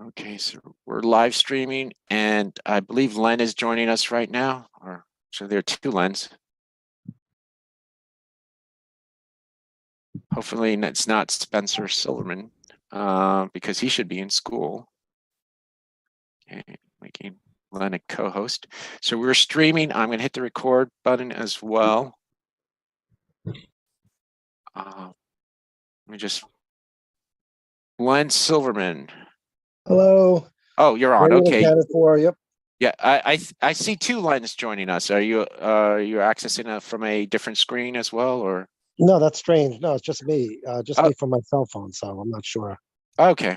Okay, so we're live streaming, and I believe Len is joining us right now. Or so there are two Lens. Hopefully, it's not Spencer Silverman, because he should be in school. Okay, making Len a co-host. So we're streaming. I'm going to hit the record button as well. Let me just. Len Silverman. Hello. Oh, you're on. Okay. Yep. Yeah, I see two Lens joining us. Are you accessing from a different screen as well, or? No, that's strange. No, it's just me. Just Oh. me from my cell phone, so I'm not sure. Okay.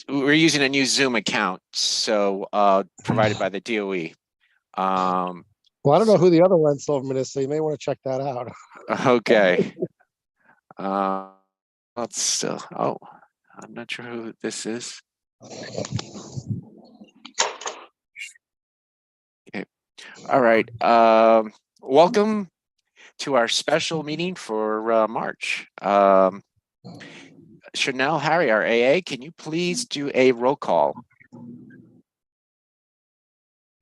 We're using a new Zoom account, so provided by the DOE. Well, I don't know who the other Len Silverman is, so you may want to check that out. Okay. Let's still. Oh, I'm not sure who this is. Okay. All right. Welcome to our special meeting for March. Chanel Harry, our AA, can you please do a roll call?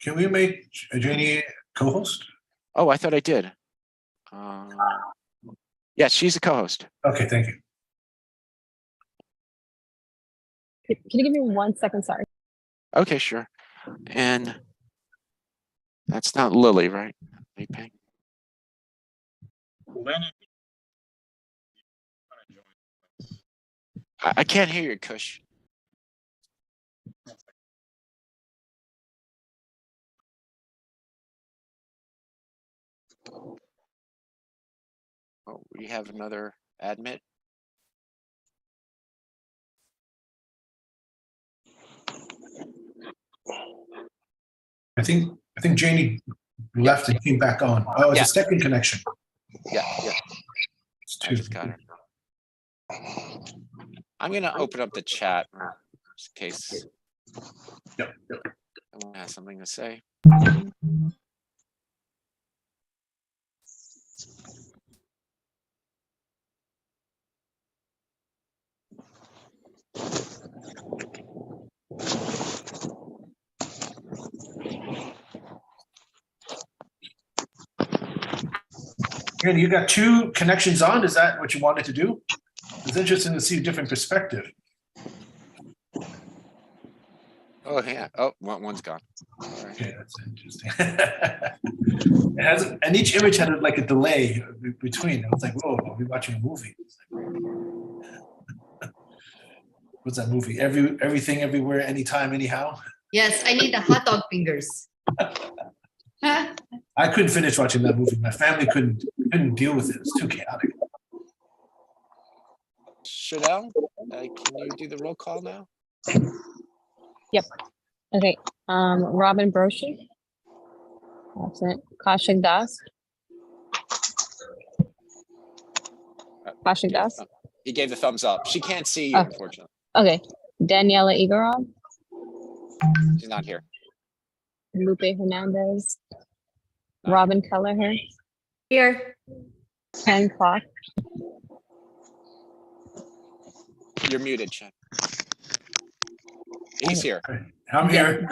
Can we make Janie co-host? Oh, I thought I did. Yes, she's a co-host. Okay, thank you. Can you give me 1 second? Sorry. Okay, sure. And that's not Lily, right? Ping. I can't hear you, Kush. Oh, we have another admit. I think Janie left and came back on. Oh, it's a second connection. Yeah. It's I two. just got her. I'm gonna open up the chat just in case. Yep. Someone has something to say. And you got two connections on. Is that what you wanted to do? It's interesting to see a different perspective. Oh yeah. Oh, one's gone. All right. Okay, that's interesting. It has, and each image had like a delay between. I was like, "Whoa, are we watching a movie?" What's that movie? Everything, everywhere, anytime, anyhow. Yes, I need the hot dog fingers. I couldn't finish watching that movie. My family couldn't deal with it. It's too chaotic. Chanel, can you do the roll call now? Yep. Okay. Robin Broshi. Absent. Kaushik Das. Kaushik Das. He gave the thumbs up. She can't see you, unfortunately. Okay. Daniela Igorov. She's not here. Lupe Hernandez. Robin Kelleher. Here. Ken Clark. You're muted, Chen. He's here. I'm here.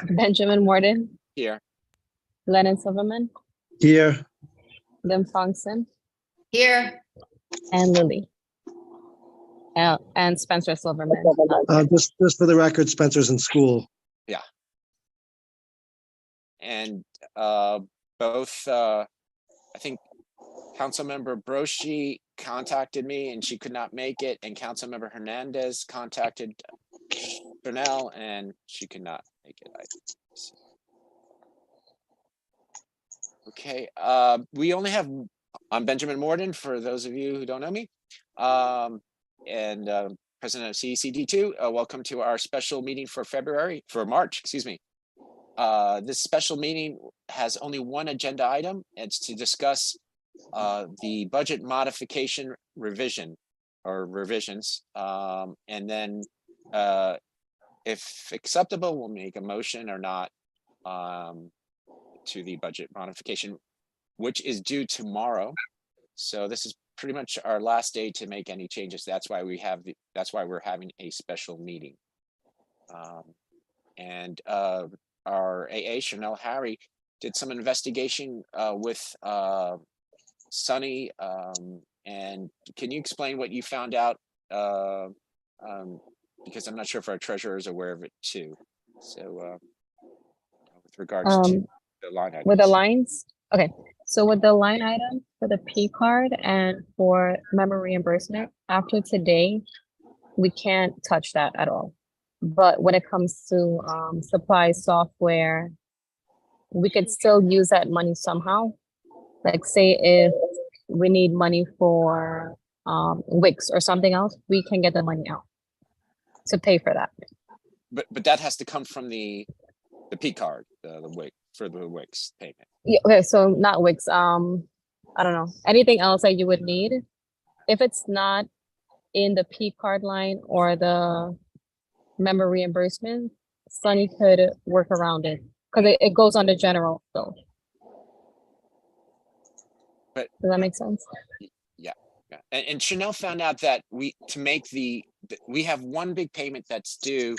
Benjamin Morden. Here. Lennon Silverman. Here. Lim Fongson. Here. And Lily. And Spencer Silverman. Just for the record, Spencer's in school. Yeah. And both, I think Councilmember Broshi contacted me and she could not make it, and Councilmember Hernandez contacted Chanel and she could not make it either. Okay, we only have, I'm Benjamin Morden, for those of you who don't know me, and president of CECD2. Welcome to our special meeting for March, excuse me. This special meeting has only one agenda item. It's to discuss the budget modification revisions, and then if acceptable, we'll make a motion or not to the budget modification, which is due tomorrow. So this is pretty much our last day to make any changes. That's why that's why we're having a special meeting. And our AA, Chanel Harry, did some investigation with Sunny. And can you explain what you found out? Because I'm not sure if our treasurer is aware of it too. So with regards to the line items. With the lines, okay. So with the line item for the P card and for member reimbursement, after today, we can't touch that at all. But when it comes to supplies, software, we could still use that money somehow. Like say if we need money for Wix or something else, we can get the money out to pay for that. But that has to come from the P card, the Wix, for the Wix payment. Yeah, okay, so not Wix. I don't know. Anything else that you would need. If it's not in the P card line or the member reimbursement, Sunny could work around it because it goes on the general. So, but does that make sense? Yeah. And Chanel found out that we have one big payment that's due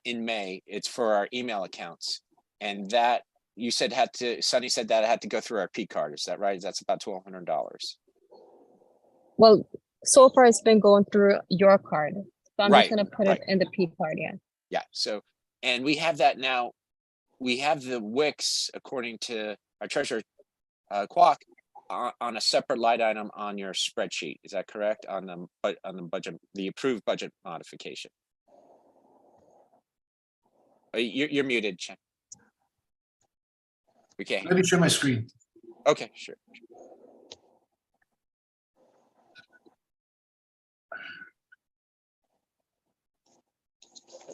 in May. It's for our email accounts, and that you said Sunny said that it had to go through our P card. Is that right? That's about $1,200. Well, so far it's been going through your card. So I'm Right, just gonna put right. it in the P card, yeah. Yeah. So, and we have that now. We have the Wix, according to our treasurer, Kwok, on a separate line item on your spreadsheet. Is that correct? On the budget, the approved budget modification. You're muted, Chen. We can't hear Let me you. share my screen. Okay, sure.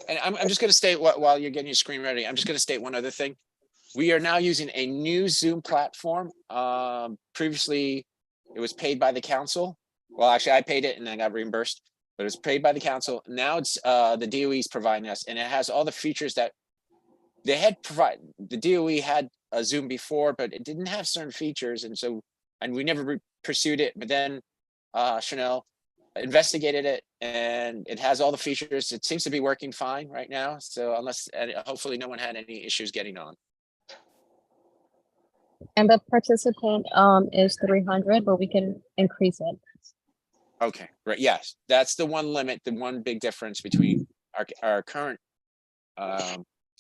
And I'm just going to state while you're getting your screen ready, I'm just going to state one other thing. We are now using a new Zoom platform. Previously, it was paid by the council. Well, actually, I paid it and I got reimbursed, but it was paid by the council. Now it's the DOE is providing us, and it has all the features that they had provided. The DOE had a Zoom before, but it didn't have certain features, and we never pursued it. But then Chanel investigated it, and it has all the features. It seems to be working fine right now. So hopefully no one had any issues getting on. And the participant is 300, but we can increase it. Okay, right. Yes, that's the one limit. The one big difference between our current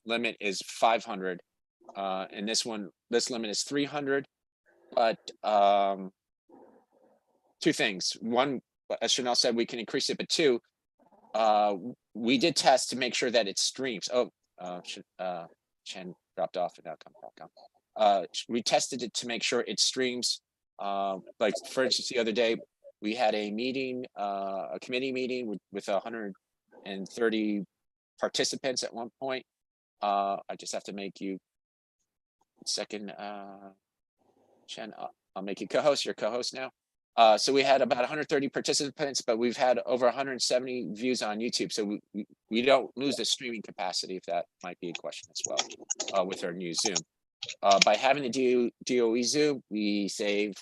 limit is 500, and this limit is 300. But two things. One, as Chanel said, we can increase it, but two, we did test to make sure that it streams. Chen dropped off and now come back on. We tested it to make sure it streams. Like for instance, the other day we had a meeting, a committee meeting with 130 participants at one point. I just have to make you a second, Chen. I'll make you co-host. You're co-host now. So we had about 130 participants, but we've had over 170 views on YouTube. So we don't lose the streaming capacity, if that might be a question as well, with our new Zoom. By having the DOE Zoom, we save,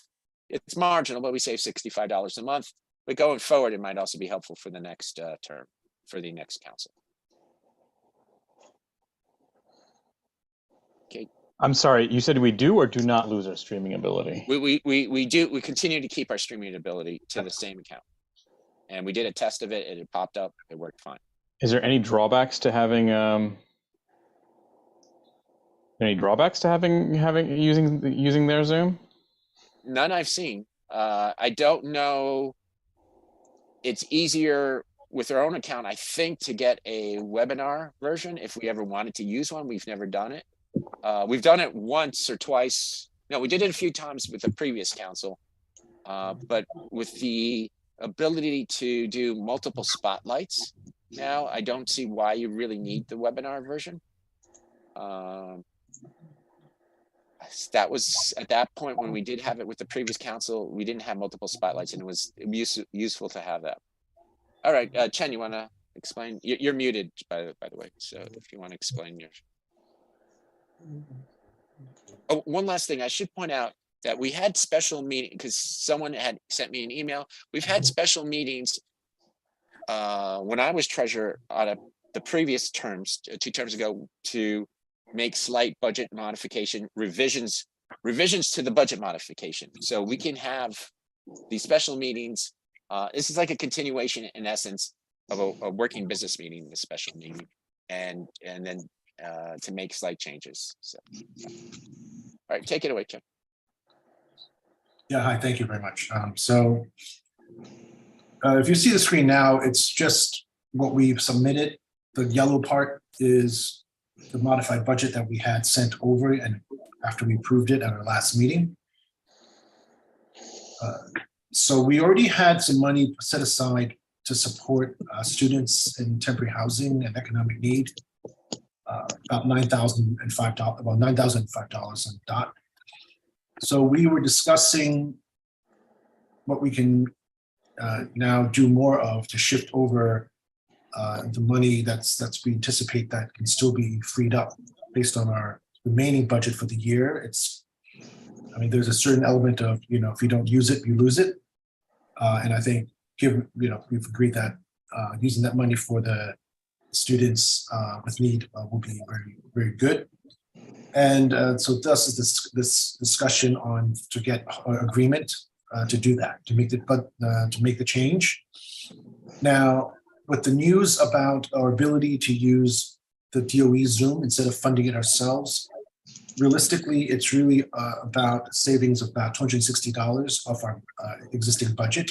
it's marginal, but we save $65 a month. But going forward, it might also be helpful for the next term, for the next council. Okay. I'm sorry, you said we do or do not lose our streaming ability? We do. We continue to keep our streaming ability to the same account, and we did a test of it, and it popped up. It worked fine. Is there any drawbacks to having using their Zoom? None I've seen. I don't know. It's easier with our own account, I think, to get a webinar version if we ever wanted to use one. We've never done it. We've done it once or twice. No, we did it a few times with the previous council, but with the ability to do multiple spotlights now, I don't see why you really need the webinar version. That was at that point when we did have it with the previous council, we didn't have multiple spotlights, and it was useful to have that. All right, Chen, you want to explain? You're muted, by the way, so if you want to explain your. Oh, one last thing I should point out, that we had special meeting, because someone had sent me an email. We've had special meetings when I was treasurer on the previous terms, 2 terms ago, to make slight budget modification revisions to the budget modification. So we can have these special meetings. This is like a continuation in essence of a working business meeting, a special meeting, and then to make slight changes. So, all right, take it away, Kim. Yeah, hi, thank you very much. If you see the screen now, it's just what we've submitted. The yellow part is the modified budget that we had sent over and after we approved it at our last meeting. So we already had some money set aside to support students in temporary housing and economic need, about $9,005, about $9,005 on the dot. So we were discussing what we can now do more of to shift over the money that's we anticipate that can still be freed up based on our remaining budget for the year. I mean, there's a certain element of, if you don't use it, you lose it. And I think, we've agreed that using that money for the students with need will be very, very good. And so thus is this discussion on to get agreement to do that, to make the change. Now, with the news about our ability to use the DOE Zoom instead of funding it ourselves, realistically, it's really about savings of about $260 off our existing budget.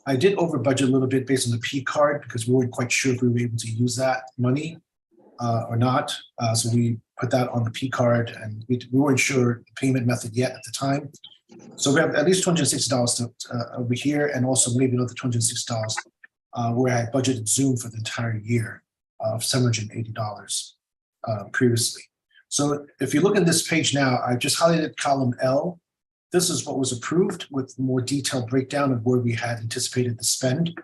I did over budget a little bit based on the P card because we weren't quite sure if we were able to use that money or not. So we put that on the P card, and we weren't sure the payment method yet at the time. So we have at least $260 over here, and also maybe another $260 where I had budgeted Zoom for the entire year of $780 previously. So if you look at this page now, I just highlighted column L. This is what was approved with more detailed breakdown of where we had anticipated the spend.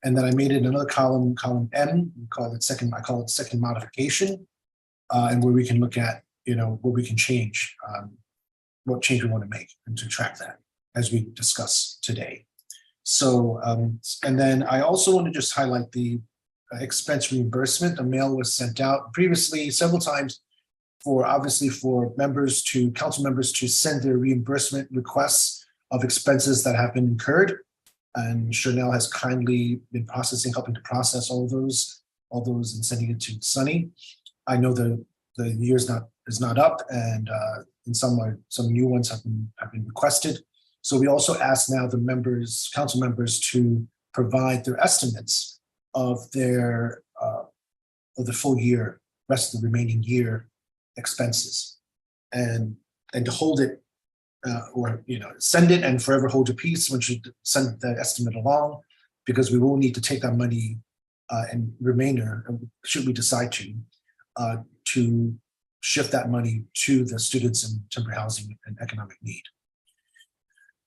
And then I made it another column M, I call it second modification, and where we can look at, what we can change, what change we want to make, and to track that as we discuss today. So, and then I also want to just highlight the expense reimbursement. A mail was sent out previously several times for council members to send their reimbursement requests of expenses that have been incurred. And Chanel has kindly been helping to process all those and sending it to Sunny. I know the year is not up, and some new ones have been requested. So we also ask now the council members to provide their estimates of their of the full year, rest of the remaining year expenses, and to hold it or send it and forever hold your peace when you send that estimate along, because we will need to take that money and remainder, should we decide to shift that money to the students in temporary housing and economic need.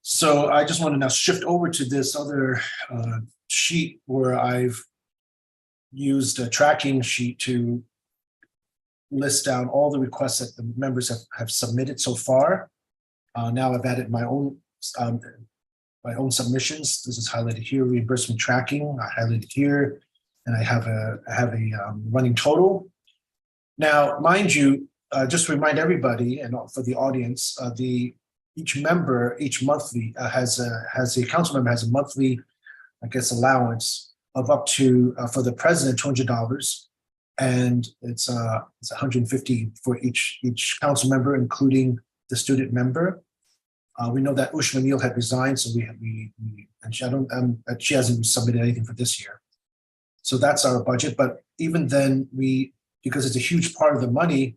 So I just want to now shift over to this other sheet where I've used a tracking sheet to list down all the requests that the members have submitted so far. Now I've added my own submissions. This is highlighted here, reimbursement tracking. I highlighted here, and I have a running total. Now, mind you, just to remind everybody and for the audience, each monthly a council member has a monthly, allowance of up to for the president $200, and it's $150 for each council member, including the student member. We know that Ushma Neal had resigned, so she hasn't submitted anything for this year. So that's our budget. But even then, because it's a huge part of the money,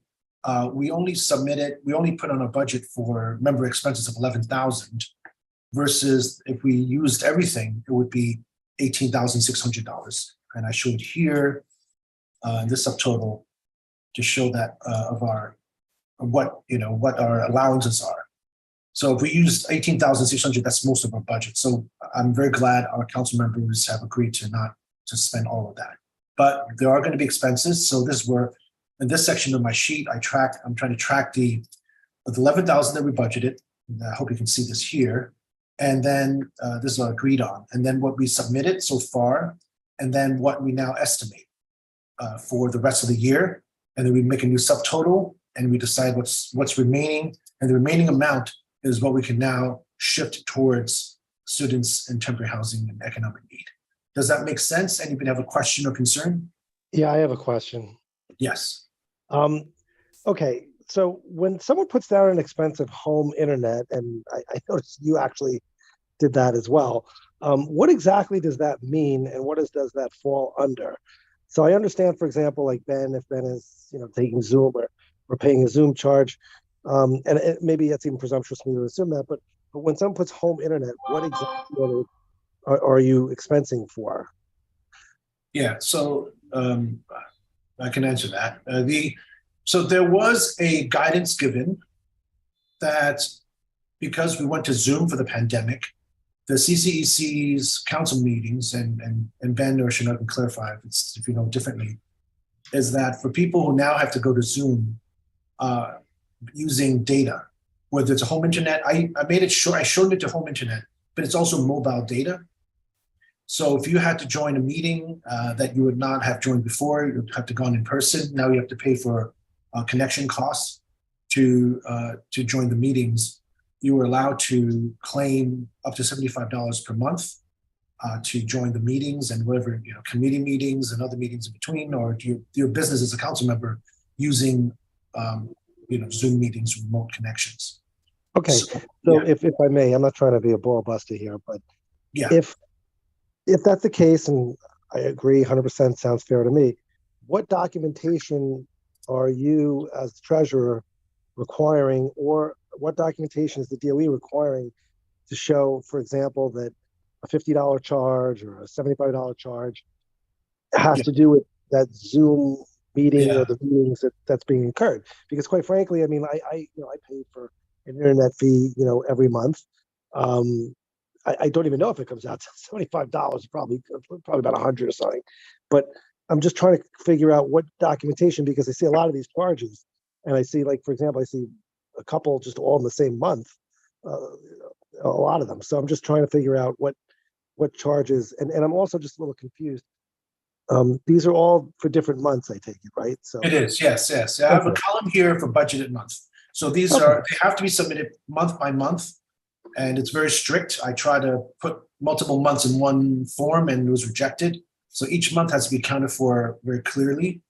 we only put on a budget for member expenses of $11,000, versus if we used everything, it would be $18,600. And I showed here in this subtotal to show that what our allowances are. So if we use $18,600, that's most of our budget. So I'm very glad our council members have agreed to not to spend all of that. But there are going to be expenses. So this is where, in this section of my sheet, I'm trying to track the $11,000 that we budgeted, And I hope you can see this here. And then this is agreed on. And then what we submitted so far, and then what we now estimate for the rest of the year. And then we make a new subtotal and we decide what's remaining. And the remaining amount is what we can now shift towards students in temporary housing and economic need. Does that make sense? Anybody have a question or concern? Yeah, I have a question. Yes. Okay, so when someone puts down an expensive home internet, and I noticed you actually did that as well, what exactly does that mean, and what does that fall under? So I understand, for example, like Ben, if Ben is taking Zoom or paying a Zoom charge, and maybe it's even presumptuous for me to assume that, but when someone puts home internet, what exactly are you expensing for? Yeah, so I can answer that. So there was a guidance given that because we went to Zoom for the pandemic, the CCEC's council meetings, and Ben or Chanel can clarify if you know differently, is that for people who now have to go to Zoom using data, whether it's a home internet, I made it sure I showed it to home internet, but it's also mobile data. So if you had to join a meeting that you would not have joined before, you'd have to go in person. Now you have to pay for connection costs to join the meetings. You were allowed to claim up to $75 per month to join the meetings and whatever, committee meetings and other meetings in between, or your business as a council member using, Zoom meetings, remote connections. Okay, so yeah. If I may, I'm not trying to be a ball buster here, but yeah, if that's the case, and I agree 100% sounds fair to me, what documentation are you as the treasurer requiring, or what documentation is the DOE requiring to show, for example, that a $50 charge or a $75 charge has to do with that Zoom meeting or the meetings that's being incurred? Because quite frankly, I mean, I pay for an internet fee, every month. I don't even know if it comes out to $75, probably about 100 or something. But I'm just trying to figure out what documentation, because I see a lot of these charges, and I see, like, for example, I see a couple just all in the same month, a lot of them. So I'm just trying to figure out what charges, and I'm also just a little confused. These are all for different months, I take it, right? So it is, yes. I have a column here for budgeted month. So these they have to be submitted month by month, and it's very strict. I try to put multiple months in one form, and it was rejected. So each month has to be accounted for very clearly.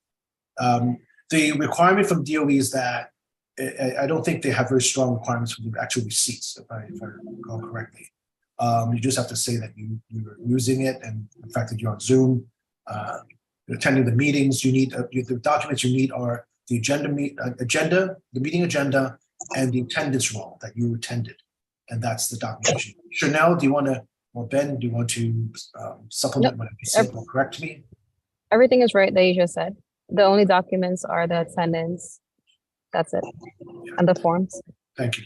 The requirement from DOE is that I don't think they have very strong requirements for the actual receipts, if I recall correctly. You just have to say that you're using it, and the fact that you're on Zoom, you're attending the meetings. You need the documents you need are the the meeting agenda, and the attendance roll that you attended, and that's the documentation. Chanel, do you want to, or Ben, do you want to supplement what you said or correct me? Everything is right that you just said. The only documents are the attendance. That's it, and the forms. Thank you.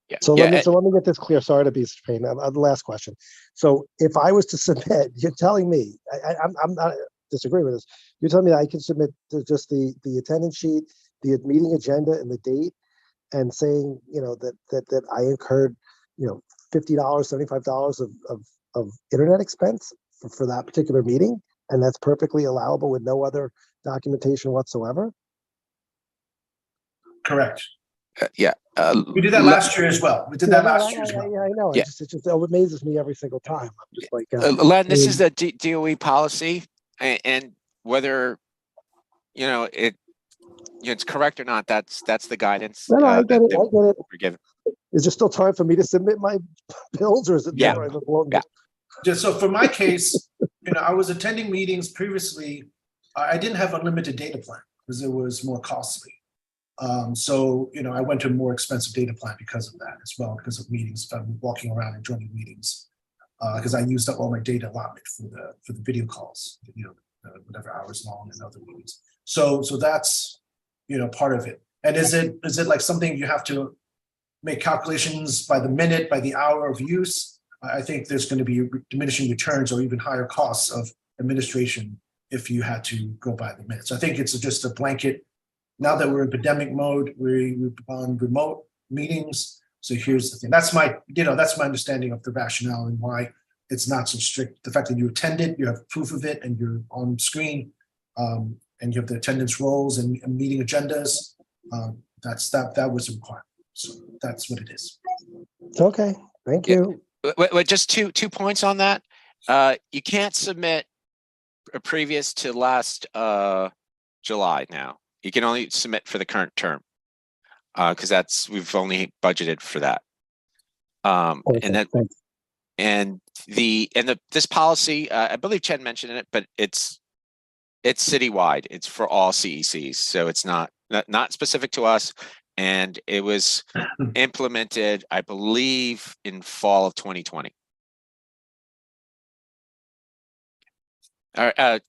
Yeah. So let me get this clear. Sorry to be such a pain. The last question. So if I was to submit, you're telling me, I'm not disagreeing with this. You're telling me that I can submit just the attendance sheet, the meeting agenda, and the date, and saying that I incurred $50, $75 of internet expense for that particular meeting, and that's perfectly allowable with no other documentation whatsoever? Correct. Yeah. We did that last year as well. We did that last year as well. Yeah, I know. Yeah. It just amazes me every single time. I'm just like, Len, this is the DOE policy, and whether it's correct or not, that's the guidance. No, I get it. I get it. We're given. Is there still time for me to submit my bills, or is it Yeah. Just so for my case, I was attending meetings previously. I didn't have unlimited data plan because it was more costly. So I went to a more expensive data plan because of that as well, because of meetings. If I'm walking around and joining meetings, because I used up all my data allotment for the video calls, whatever hours long and other meetings. So that's part of it. And is it like something you have to make calculations by the minute, by the hour of use? I think there's going to be diminishing returns or even higher costs of administration if you had to go by the minutes. I think it's just a blanket. Now that we're in pandemic mode, we're on remote meetings. So here's the thing. That's my understanding of the rationale and why it's not so strict. The fact that you attended, you have proof of it, and you're on screen, and you have the attendance rolls and meeting agendas. That was a requirement. So that's what it is. Okay, thank Yeah. you. Wait, just two points on that. You can't submit a previous to last July now. You can only submit for the current term. Because we've only budgeted for that. Okay, And then thanks. this policy, I believe Chen mentioned it, but it's citywide. It's for all CECs, so it's not specific to us. And it was implemented, I believe, in fall of 2020. All right,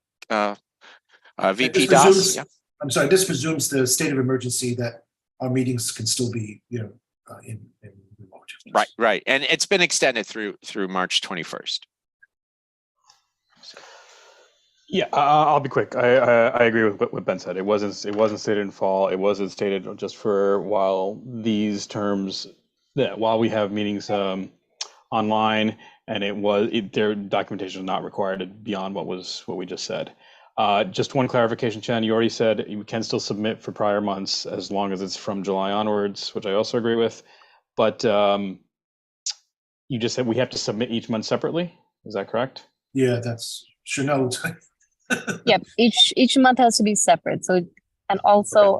VP Das. Yeah. I'm sorry, this presumes the state of emergency that our meetings can still be, in remote. Right. And it's been extended through March 21st. Yeah, I'll be quick. I agree with what Ben said. It wasn't stated in fall. It wasn't stated just for while these terms, while we have meetings online, and their documentation is not required beyond what we just said. Just one clarification, Chen. You already said you can still submit for prior months as long as it's from July onwards, which I also agree with. But you just said we have to submit each month separately. Is that correct? Yeah, that's Chanel. Yep, each month has to be separate. So, and also,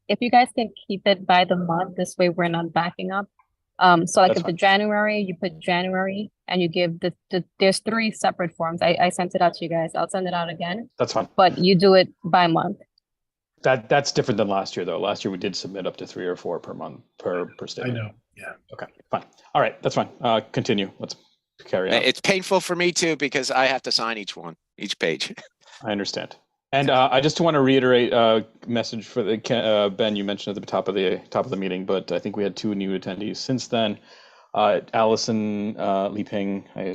if you guys can keep it by the month, this way we're not backing up. So like That's if the fine. January, you put January and you give there's 3 separate forms. I sent it out to you guys. I'll send it out again, That's fine. but you do it by month. That's different than last year, though. Last year we did submit up to 3 or 4 per month per I statement. know. Yeah. Okay, fine. All right, that's fine. Continue. Let's carry on. It's painful for me too because I have to sign each page. I understand. And I just want to reiterate a message for the Ben. You mentioned at the top of the meeting, but I think we had 2 new attendees since then. Allison Li Ping, I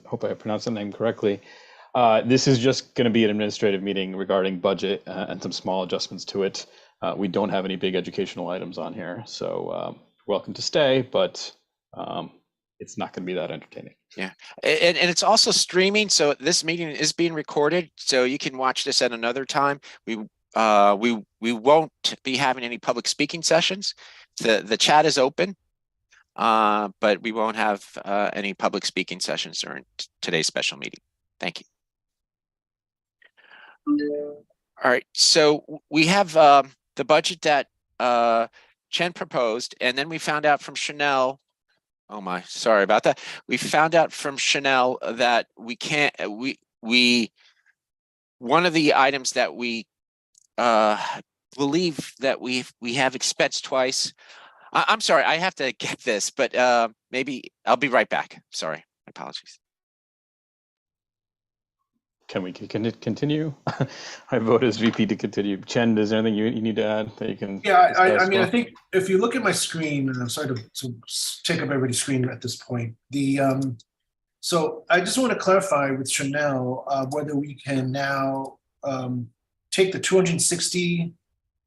hope I pronounced the name correctly. This is just going to be an administrative meeting regarding budget and some small adjustments to it. We don't have any big educational items on here, so welcome to stay, but it's not going to be that entertaining. Yeah, and it's also streaming, so this meeting is being recorded, so you can watch this at another time. We won't be having any public speaking sessions. The chat is open, but we won't have any public speaking sessions during today's special meeting. Thank you. All right, so we have the budget that Chen proposed, and then we found out from Chanel. Oh my, sorry about that. We found out from Chanel that we can't, one of the items that we believe that we have expensed twice. I'm sorry, I have to get this, but maybe I'll be right back. Sorry, my apologies. Can we continue? I vote as VP to continue. Chen, is there anything you need to add that you can? Yeah, I mean, I think if you look at my screen, and I'm sorry to take up everybody's screen at this point. So I just want to clarify with Chanel whether we can now take the 260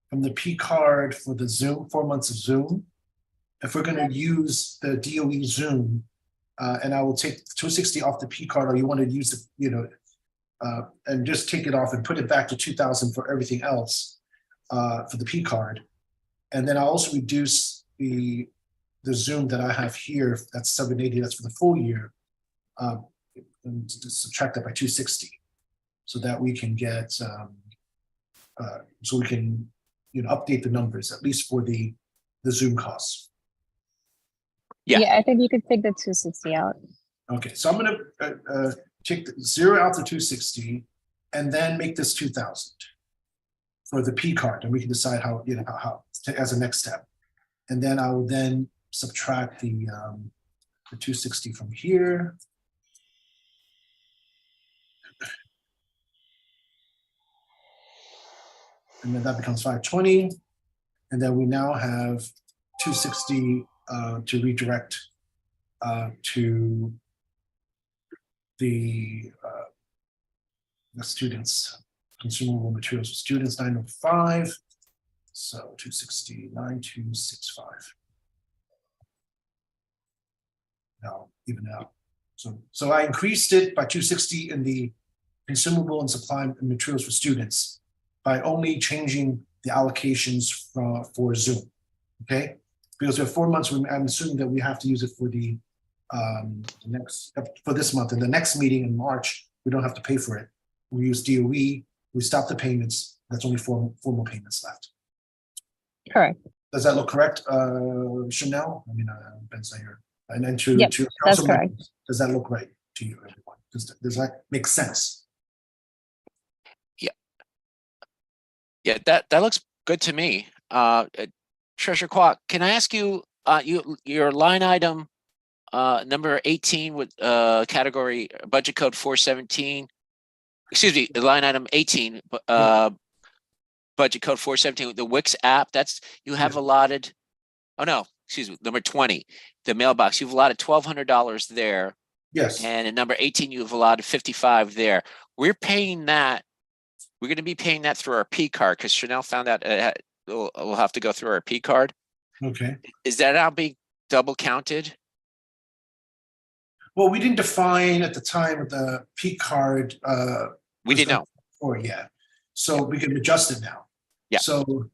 from the P card for the Zoom, 4 months of Zoom. If we're going to use the DOE Zoom, and I will take 260 off the P card, or you want to use the, and just take it off and put it back to 2,000 for everything else for the P card. And then I'll also reduce the Zoom that I have here, that's 780, that's for the full year, and subtract that by 260 so that we can get, so we can, update the numbers, at least for the Zoom costs. Yeah. I think you could take the 260 out. Okay, so I'm gonna take the 0 out to 260 and then make this 2,000 for the P card, and we can decide how, how as a next step. And then I will then subtract the 260 from here. And then that becomes 520. And then we now have 260 to redirect to the students, consumable materials for students, 905. So 260, 9265. Now even out. So I increased it by 260 in the consumable and supply and materials for students by only changing the allocations for Zoom. Okay, because we have 4 months. I'm assuming that we have to use it for the next for this month. And the next meeting in March, we don't have to pay for it. We use DOE. We stop the payments. That's only four more payments left. Correct. Does that look correct, Chanel? I mean, Ben Sayer. And then to Yep, to that's council correct. members, does that look right to you, everyone? Does that make sense? Yeah, that looks good to me. Treasurer Kwok, can I ask you, your line item, number 18 with, category budget code 417, excuse me, line item 18, budget code 417 with the Wix app, that's, you have Yeah. allotted, oh no, excuse me, number 20, the mailbox, you've allotted $1,200 there. Yes. And at number 18, you've allotted 55 there. We're paying that. We're going to be paying that through our P card because Chanel found out we'll have to go through our P card. Okay. Is that now being double counted? Well, we didn't define at the time of the P card. We didn't know. Or yeah, so we can adjust it now. Yeah. So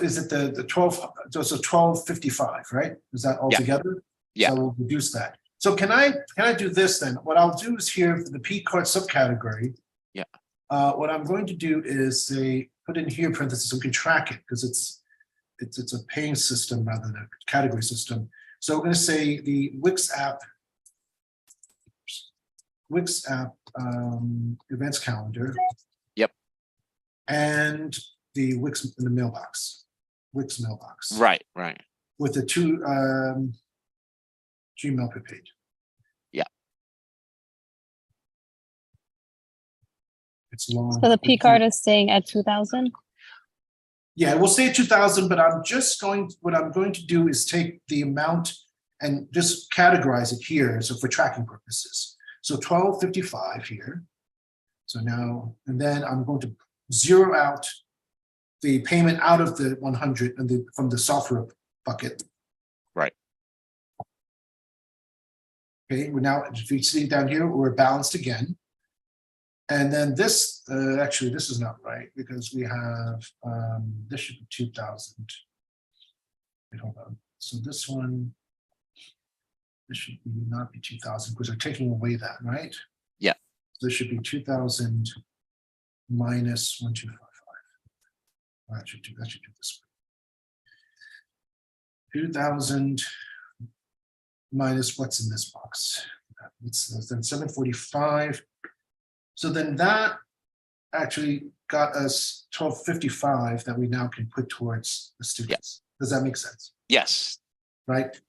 is it the 12? So it's 1255, right? Is that all Yeah. together? Yeah. So we'll reduce that. So can I do this then? What I'll do is here for the P card subcategory. Yeah. What I'm going to do is say put in here parentheses so we can track it because it's a paying system rather than a category system. So we're going to say the Wix app events calendar. Yep. And the Wix in the mailbox, Wix mailbox. Right. With the two Gmail per page. Yeah. It's long. So the P card is staying at 2,000? Yeah, we'll say 2,000, but what I'm going to do is take the amount and just categorize it here. So for tracking purposes. So 1255 here. So now, and then I'm going to zero out the payment out of the 100 and from the software bucket. Right. Okay, we're now, if you see down here, we're balanced again. And then this, actually, this is not right because we have, this should be 2,000. Wait, hold on. So this one, this should not be 2,000 because we're taking away that, right? Yeah. So this should be 2,000 minus 1,255. That should do this way. 2,000 minus what's in this box. It's then 745. So then that actually got us 1255 that we now can put towards the students. Does that make sense? Yes. Right?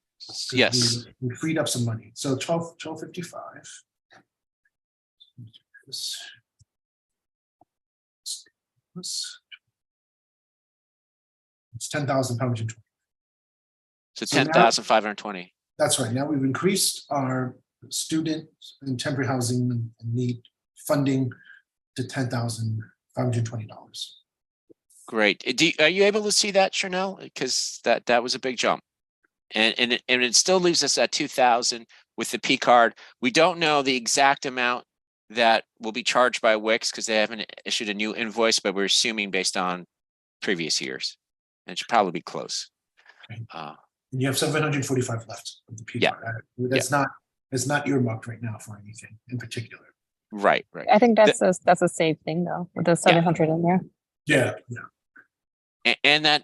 Yes. We freed up some money. So 1255. It's 10,520. So So now- 10,520. That's right. Now we've increased our student and temporary housing need funding to $10,520. Great. Are you able to see that, Chanel? Because that was a big jump. And it still leaves us at 2,000 with the P card. We don't know the exact amount that will be charged by Wix because they haven't issued a new invoice, but we're assuming based on previous years. And it should probably be close. Okay. And you have 745 left of the P card. It's not earmarked right now for anything in particular. Right. I think that's a safe thing though, with the 700 in there. Yeah. And that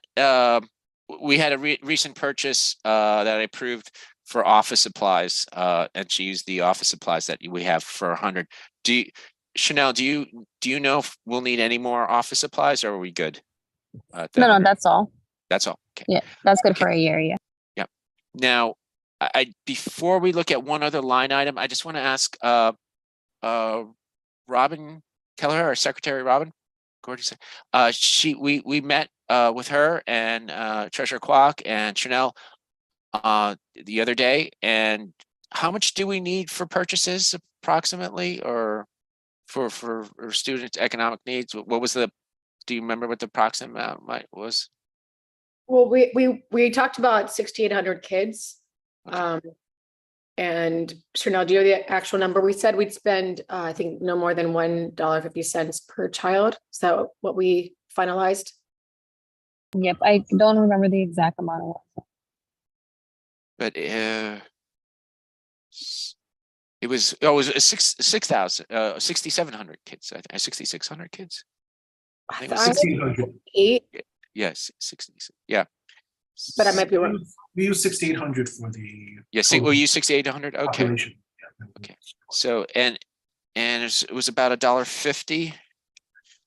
we had a recent purchase that I approved for office supplies, and she used the office supplies that we have for 100. Chanel, do you know if we'll need any more office supplies, or are we good? No, that's all. That's all. Okay. Yeah, that's good for a year. Yeah. Yep. Now, before we look at one other line item, I just want to ask Robin Kelleher, our secretary, Robin. Gorgeous. We met with her and Treasurer Kwok and Chanel the other day. And how much do we need for purchases approximately, or for student economic needs? What was do you remember what the approximate amount was? Well, we talked about 6,800 kids. Okay. And Chanel, do you know the actual number? We said we'd spend, I think, no more than $1.50 per child. Is that what we finalized? Yep, I don't remember the exact amount. But it was, oh, it was 6,700 kids, 6,600 kids. I think it was I- 1,600. 8, Yes, 60, yeah. but I might be wrong. We use 6,800 for the. Yeah, see, we'll use 6,800, okay. population. Yeah. Okay. So, and it was about $1.50.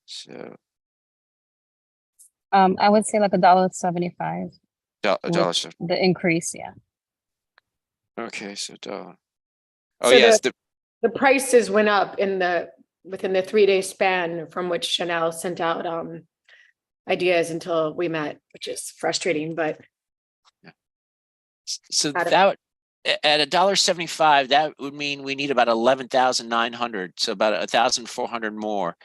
So I would say like $1.75. $1. The increase, yeah. Okay, so $1. Oh, So yes, the prices went up within the 3-day span from which Chanel sent out ideas until we met, which is frustrating, but so Out of- that at $1.75, that would mean we need about 11,900, so about 1,400 more.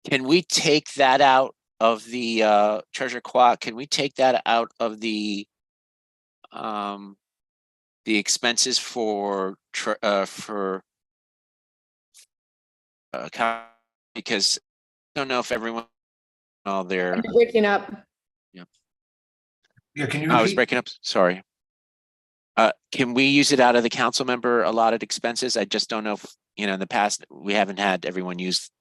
Can we take that out of the treasure quad? Can we take that out of the expenses for because I don't know if everyone all there. you're breaking up. Yeah, can you I was repeat? breaking up. Sorry. Can we use it out of the council member allotted expenses? I just don't know if, in the past, we haven't had everyone use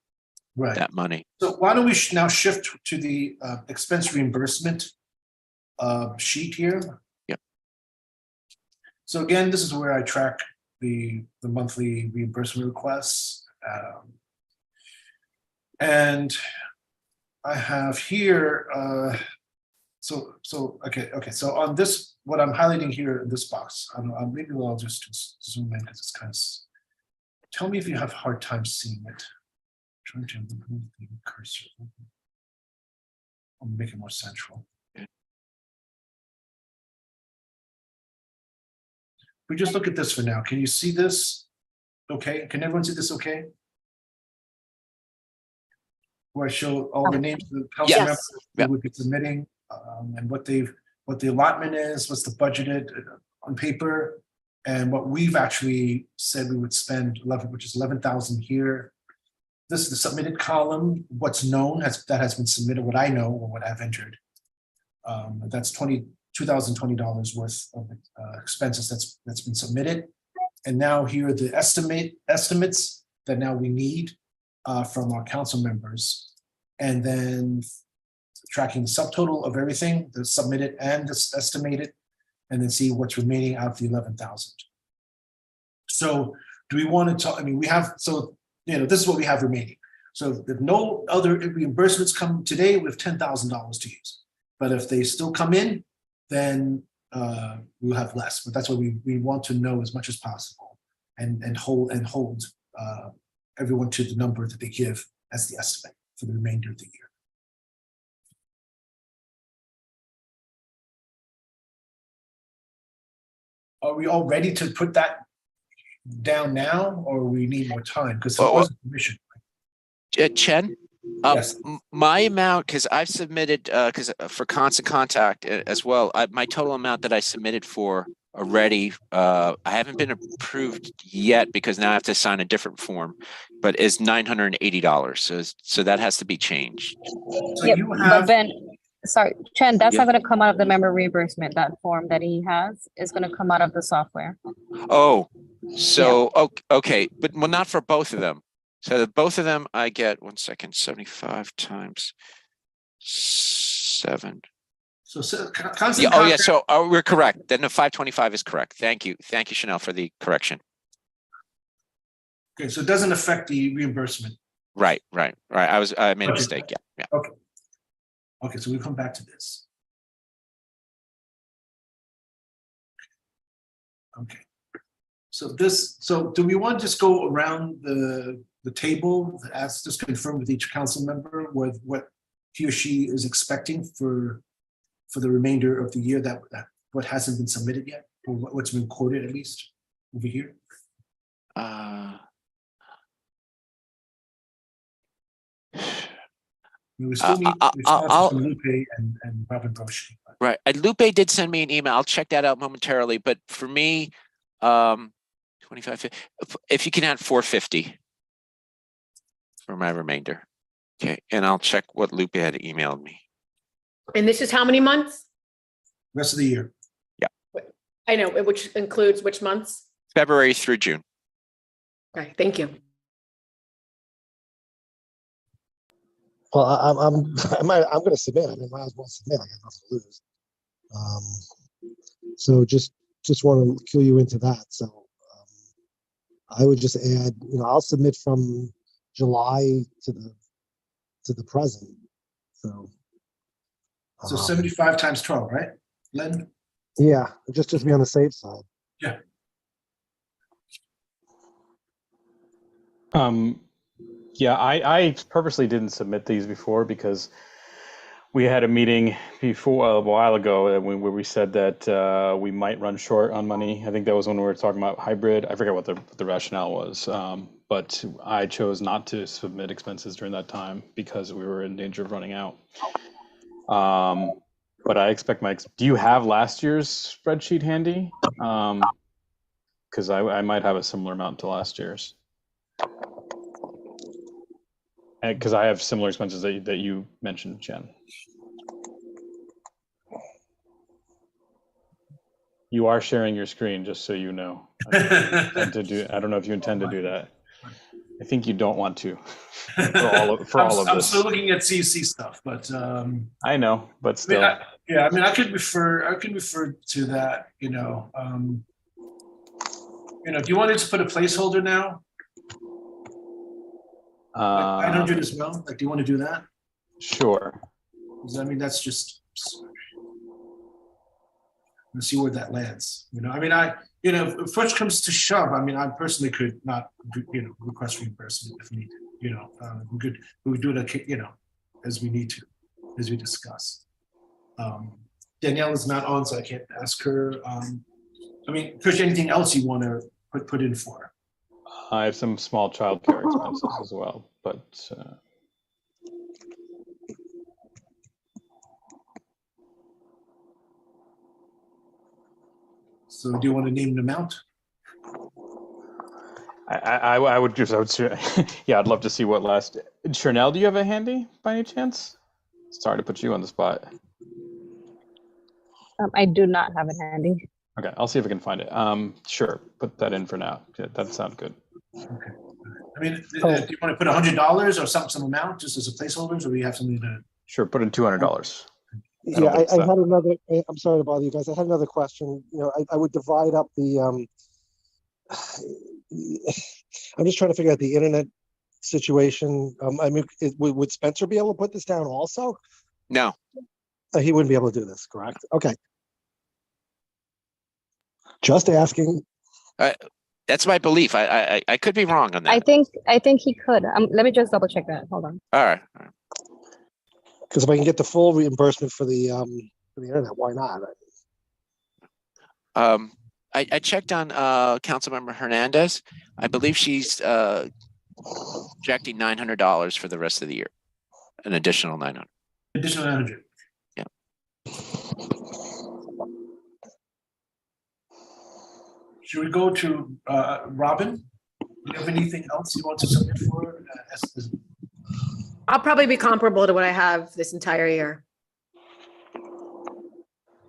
Right. that money. So why don't we now shift to the expense reimbursement sheet here? Yep. So again, this is where I track the monthly reimbursement requests. And I have here, so so on this, what I'm highlighting here in this box, maybe I'll just zoom in because it's kind of, tell me if you have a hard time seeing it. Trying to move the cursor. I'll make it more central. We just look at this for now. Can you see this? Okay, can everyone see this okay? Where I show all the names of the council Yes. members Yep. who would be submitting, and what the allotment is, what's the budgeted on paper, and what we've actually said we would spend 11, which is 11,000 here. This is the submitted column, what's known that has been submitted, what I know or what I've entered. That's $2,020 worth of expenses that's been submitted. And now here are the estimates that now we need from our council members. And then tracking the subtotal of everything that's submitted and that's estimated, and then see what's remaining out of the 11,000. So do we want to talk, we have, so this is what we have remaining. So if no other reimbursements come today, we have $10,000 to use. But if they still come in, then we'll have less. But that's what we want to know as much as possible, and hold everyone to the number that they give as the estimate for the remainder of the year. Are we all ready to put that down now, or we need more time? Because it was a commission. Chen, Yes. my amount, because I've submitted, because for Constant Contact as well, my total amount that I submitted for already, I haven't been approved yet because now I have to sign a different form, but is $980. So that has to be changed. So Yep, you but have, then, sorry, Chen, that's Yeah. not gonna come out of the member reimbursement. That form that he has is gonna come out of the software. Oh, so, okay, but well, not for both of them. So both of them, I get, 1 second, 75 times 7. so constant Yeah, oh yeah, contact, so we're correct. Then the 525 is correct. Thank you, Chanel, for the correction. okay, so it doesn't affect the reimbursement. Right. I made a mistake. Yeah. Okay, so we come back to this. Okay. So do we want to just go around the table, as just confirm with each council member with what he or she is expecting for the remainder of the year, that what hasn't been submitted yet, or what's been recorded at least over here? We still need responses from Lupe and Robin Broshi. Right. Lupe did send me an email. I'll check that out momentarily. But for me, 25, if you can add 450 for my remainder. Okay, and I'll check what Lupe had emailed me. And this is how many months? Rest of the year. I know, which includes which months? February through June. Okay, thank you. Well, I'm going to submit. I mean, might as well submit. I got nothing to lose. So just want to cue you into that. So I would just add, I'll submit from July to the present. So. So 75 times 12, right, Len? Yeah, just to be on the safe side. Yeah. Yeah, I purposely didn't submit these before because we had a meeting before a while ago where we said that we might run short on money. I think that was when we were talking about hybrid. I forget what the rationale was, but I chose not to submit expenses during that time because we were in danger of running out. But I expect do you have last year's spreadsheet handy? Because I might have a similar amount to last year's. Because I have similar expenses that you mentioned, Jen. You are sharing your screen, just so you know. I don't know if you intend to do that. I think you don't want to for all of I'm this. still looking at CEC stuff, but I know, but still. I could refer to that. Do you want to put a placeholder now? Like 900 as well. Like, do you want to do that? Sure. I mean, that's just. Let's see where that lands. If push comes to shove, I mean, I personally could not, request reimbursement if needed. We would do it, as we need to, as we discussed. Danielle is not on, so I can't ask her. Push, anything else you want to put in for? I have some small childcare expenses as well, but. So do you want to name an amount? I would yeah, I'd love to see what last. Chanel, do you have a handy by any chance? Sorry to put you on the spot. I do not have it handy. Okay, I'll see if I can find it. Sure, put that in for now. Yeah, that sounds good. Okay. Do you want to put $100 or some amount just as a placeholder, or do you have something to? Sure, put in $200. Yeah, I had another. I'm sorry to bother you guys. I had another question. I would divide up the. I'm just trying to figure out the internet situation. Would Spencer be able to put this down also? No. He wouldn't be able to do this, correct? Okay. Just asking. That's my belief. I could be wrong on that. I think he could. Let me just double check that. Hold on. All right. Because if I can get the full reimbursement for the internet, why not? I checked on Councilmember Hernandez. I believe she's projecting $900 for the rest of the year, an additional 900. Additional 900. Yeah. Should we go to Robin? Do you have anything else you want to submit for? I'll probably be comparable to what I have this entire year.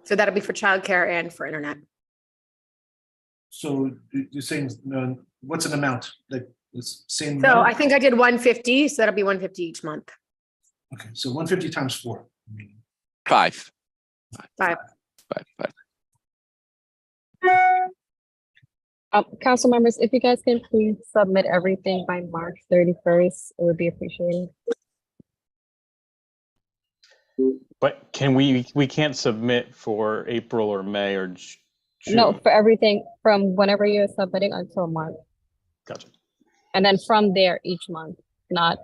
So that'll be for childcare and for internet. So you're saying what's an amount? Like the same So amount? I think I did 150, so that'll be 150 each month. Okay, so 150 times 4. Five. Council members, if you guys can please submit everything by March 31st, it would be appreciated. But we can't submit for April or May or June. No, for everything from whenever you're submitting until March. Gotcha. And then from there each month, not,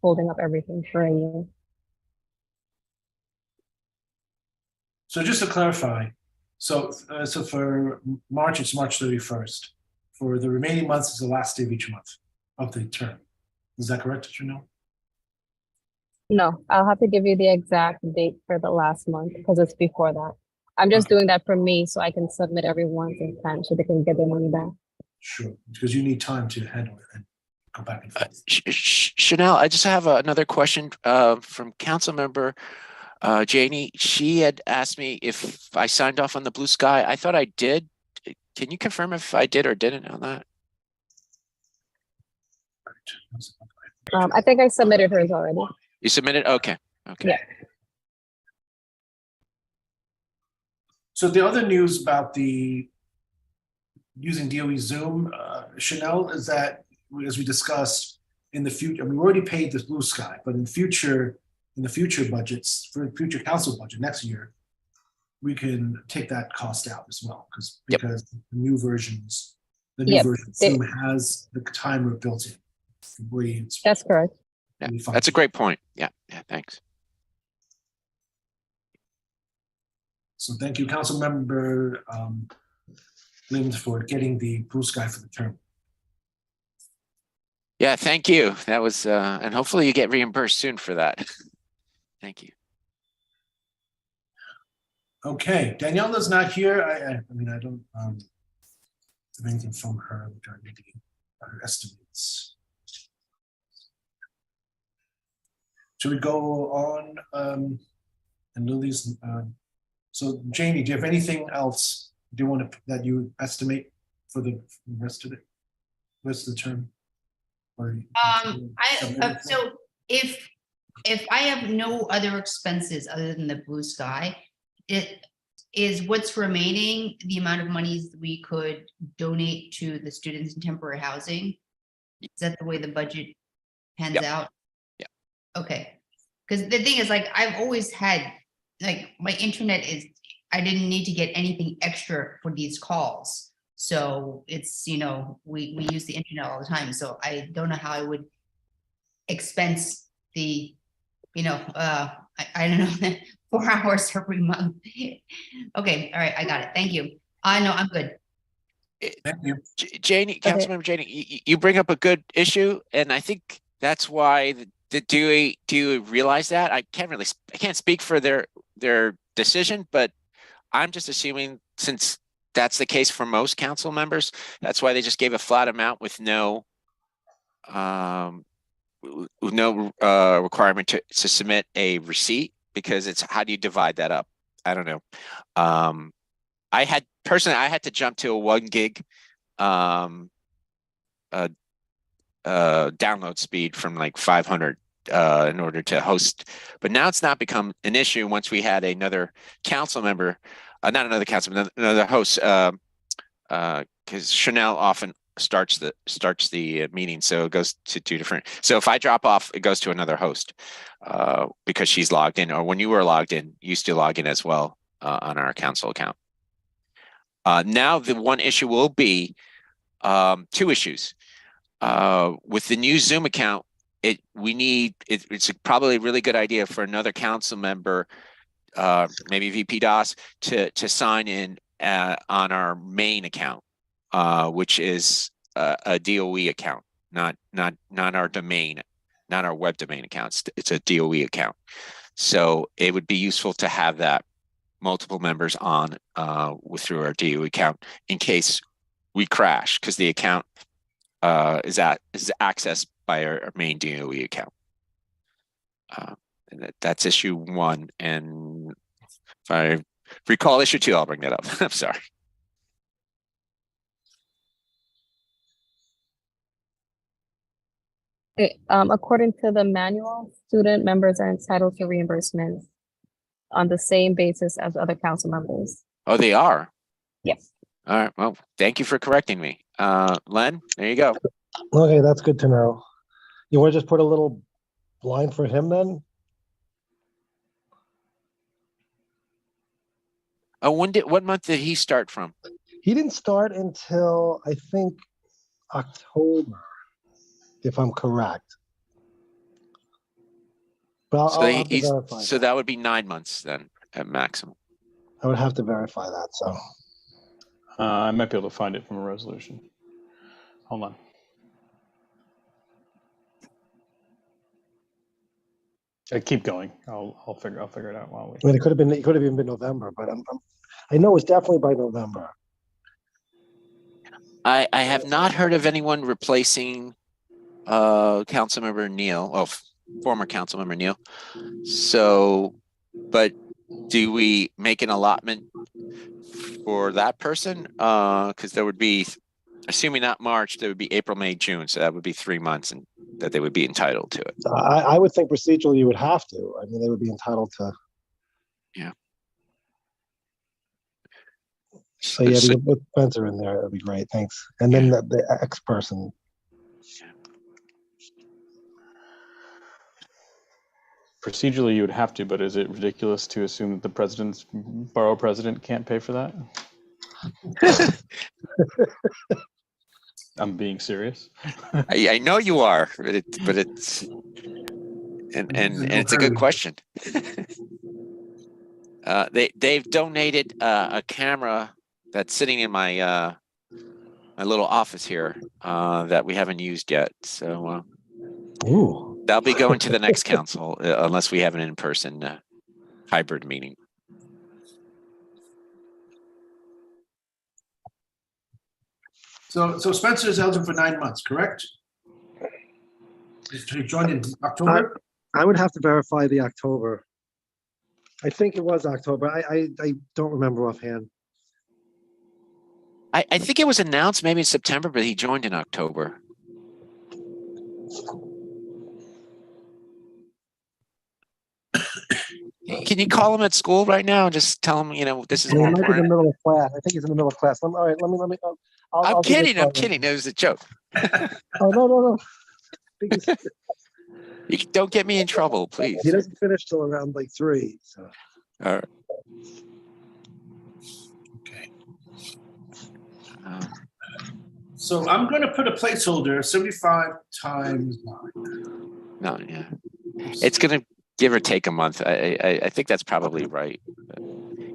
holding up everything for a year. So just to clarify, so for March, it's March 31st. For the remaining months, it's the last day of each month of the term. Is that correct, Janelle? No, I'll have to give you the exact date for the last month because it's before that. I'm just doing that for me so I can submit everyone's intent so they can get their money back. Sure, because you need time to handle it and go back and forth. Chanel, I just have another question from council member Janie. She had asked me if I signed off on the Blue Sky. I thought I did. Can you confirm if I did or didn't on that? I think I submitted hers already. You submitted? Okay. Okay. Yeah. So the other news about the using DOE Zoom, Chanel, is that as we discussed in the future, we already paid the Blue Sky, but in the future budgets, for the future council budget next year, we can take that cost out as well, because the new version of Zoom has the timer built in. That's correct. Yeah, that's a great point. Yeah, thanks. So thank you, Council Member Lind, for getting the Blue Sky for the term. Yeah, thank you. That was, and hopefully you get reimbursed soon for that. Thank you. Okay, Daniela's not here. I mean, I don't have anything from her regarding her estimates. Should we go on? And Lily's. So Jamie, do you have anything else that you estimate for the rest of the term? Or So if I have no other expenses other than the Blue Sky, it is what's remaining the amount of monies we could donate to the students in temporary housing? Is that the way the budget pans out? Yeah. Okay. Because the thing is, like, I've always had, like, my internet I didn't need to get anything extra for these calls. So it's, we use the internet all the time. So I don't know how I would expense the, I don't know, 4 hours every month. Okay. All right. I got it. Thank you. I know I'm good. thank you. Janie, Councilmember Janie, you bring up a good issue, and I think that's why do you realize that? I can't speak for their decision, but I'm just assuming, since that's the case for most council members, that's why they just gave a flat amount with no requirement to submit a receipt, because it's, how do you divide that up? I don't know. I had to jump to a 1 gig download speed from like 500 in order to host, but now it's not become an issue once we had another council member, not another council, another host, because Chanel often starts the meeting, so it goes to 2 different. So if I drop off, it goes to another host because she's logged in, or when you were logged in, you used to log in as well on our council account. Now the one issue will be 2 issues. With the new Zoom account, it's probably a really good idea for another council member, maybe VP DOS, to sign in on our main account, which is a DOE account, not our domain, not our web domain account. It's a DOE account. So it would be useful to have that multiple members on through our DOE account in case we crash, because the account is accessed by our main DOE account. And that's issue 1. And if I recall issue 2, I'll bring that up. I'm sorry. Okay, according to the manual, student members are entitled to reimbursement on the same basis as other council members. Oh, they are? Yes. All right. Well, thank you for correcting me. Len, there you go. Okay, that's good to know. You want to just put a little line for him then? Oh, what month did he start from? He didn't start until, I think, October, if I'm correct. But I'll have to verify so that would be 9 months then at maximum. I would have to verify that, so. I might be able to find it from a resolution. Hold on. Keep going. I'll figure it out while we. I mean, it could have even been November, but I know it's definitely by November. I have not heard of anyone replacing Councilmember Neal, well, former Councilmember Neal. So, but do we make an allotment for that person? Because there would be, assuming not March, there would be April, May, June. So that would be 3 months and that they would be entitled to it. I would think procedurally you would have to. I mean, they would be entitled to. Yeah. So yeah, with Spencer in there, it would be great. Thanks. And then the X person. Procedurally, you would have to, but is it ridiculous to assume that the borough president can't pay for that? I'm being serious. I know you are, but it's and it's a good question. They've donated a camera that's sitting in my my little office here that we haven't used yet. So that'll be going to the next council unless we have an in-person hybrid meeting. So Spencer is eligible for 9 months, correct? He joined in October? I would have to verify the October. I think it was October. I don't remember offhand. I think it was announced maybe in September, but he joined in October. Can you call him at school right now and just tell him, you know, this is He more might be in the important? middle of class. I think he's in the middle of class. All right, let me. I'm kidding. I'm kidding. It was a joke. Oh no. You don't get me in trouble, please. He doesn't finish till around like 3. So. All right. Okay. So I'm going to put a placeholder 75 times 9. No, yeah. It's going to give or take a month. I think that's probably right.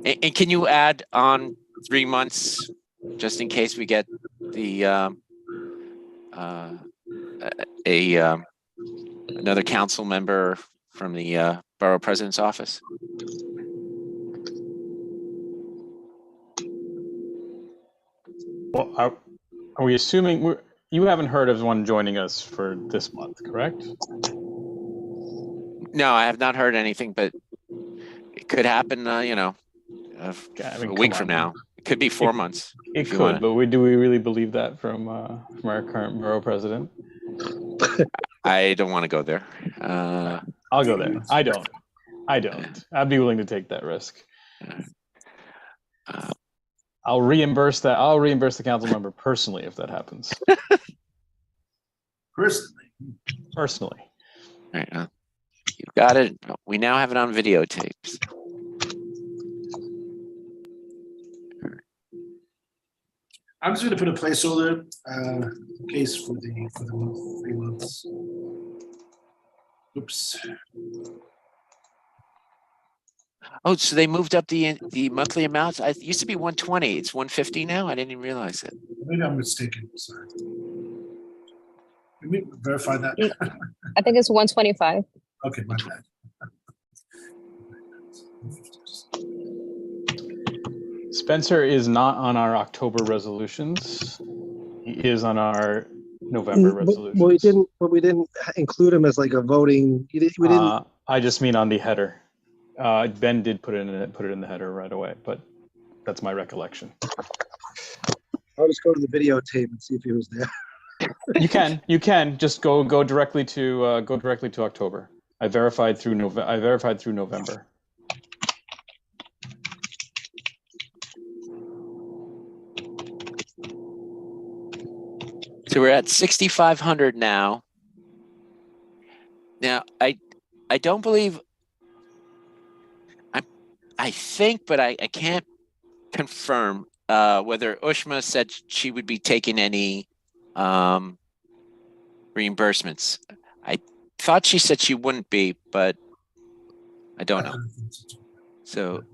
And can you add on 3 months just in case we get the another council member from the borough president's office? Well, are we assuming you haven't heard of one joining us for this month, correct? No, I have not heard anything, but it could happen, you know, a week from now. It could be 4 months. It could, but do we really believe that from our current borough president? I don't want to go there. I'll go there. I don't. I'd be willing to take that risk. I'll reimburse that. I'll reimburse the council member personally if that happens. Personally. All right. You've got it. We now have it on videotapes. I'm just going to put a placeholder case for the month, 3 months. Oops. Oh, so they moved up the monthly amounts. It used to be 120. It's 150 now. I didn't even realize it. Maybe I'm mistaken. Sorry. Can we verify that? I think it's 125. Okay, my bad. Spencer is not on our October resolutions. He is on our November resolutions. Well, we didn't include him as like a voting. We didn't. I just mean on the header. Ben did put it in the header right away, but that's my recollection. I'll just go to the videotape and see if he was there. You can just go directly to October. I verified through November. So we're at 6,500 now. Now, I don't believe, I think, but I can't confirm whether Ushma said she would be taking any reimbursements. I thought she said she wouldn't be, but I don't know. So,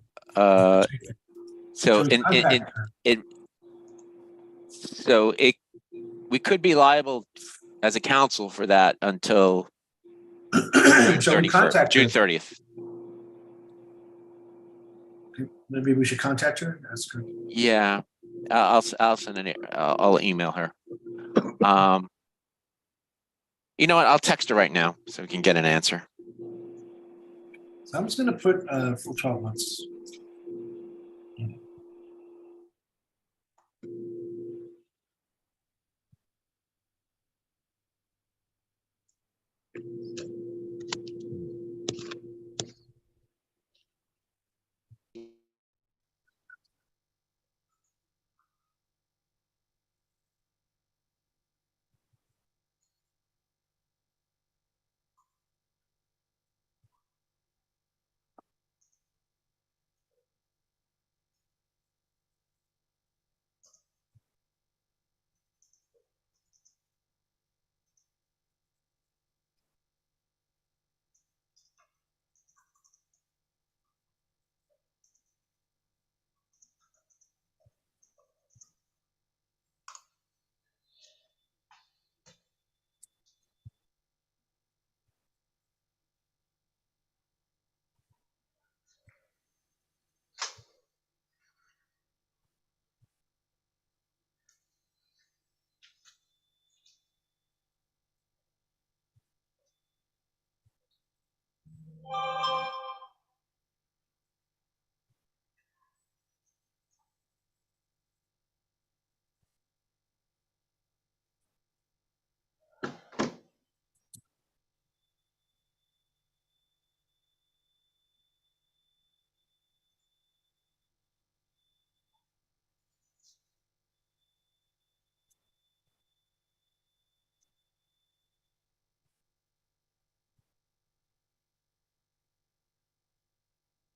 we could be liable as a council for that until June 30th. Maybe we should contact her. That's good. Yeah, I'll send an, I'll email her. You know what? I'll text her right now so we can get an answer. So I'm just gonna put full 12 months.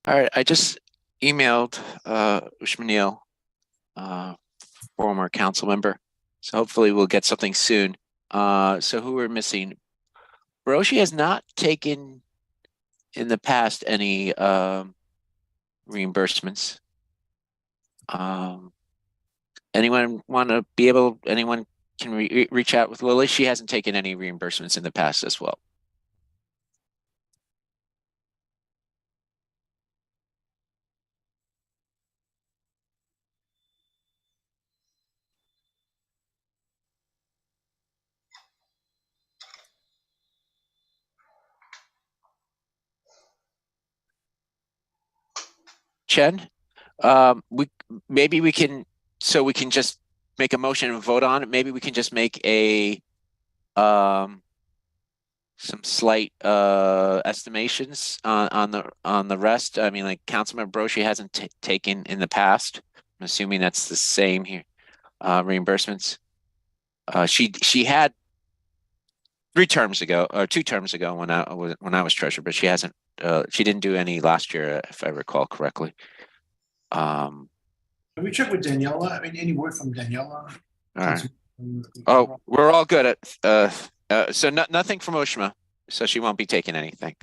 All right, I just emailed Ushmanil, former council member. So hopefully we'll get something soon. So who we're missing? Broshi has not taken in the past any reimbursements. Anyone want to be able? Anyone can reach out with Lily? She hasn't taken any reimbursements in the past as well. Chen, we can, so we can just make a motion and vote on it. Maybe we can just make a some slight estimations on the rest. I mean, like Councilman Broshi hasn't taken in the past. I'm assuming that's the same here. Reimbursements. She had 3 terms ago or 2 terms ago when I was treasurer, but she hasn't. She didn't do any last year, if I recall correctly. Can we check with Daniela? I mean, any word from Daniela? All right. Oh, we're all good at so nothing from Ushma, so she won't be taking anything.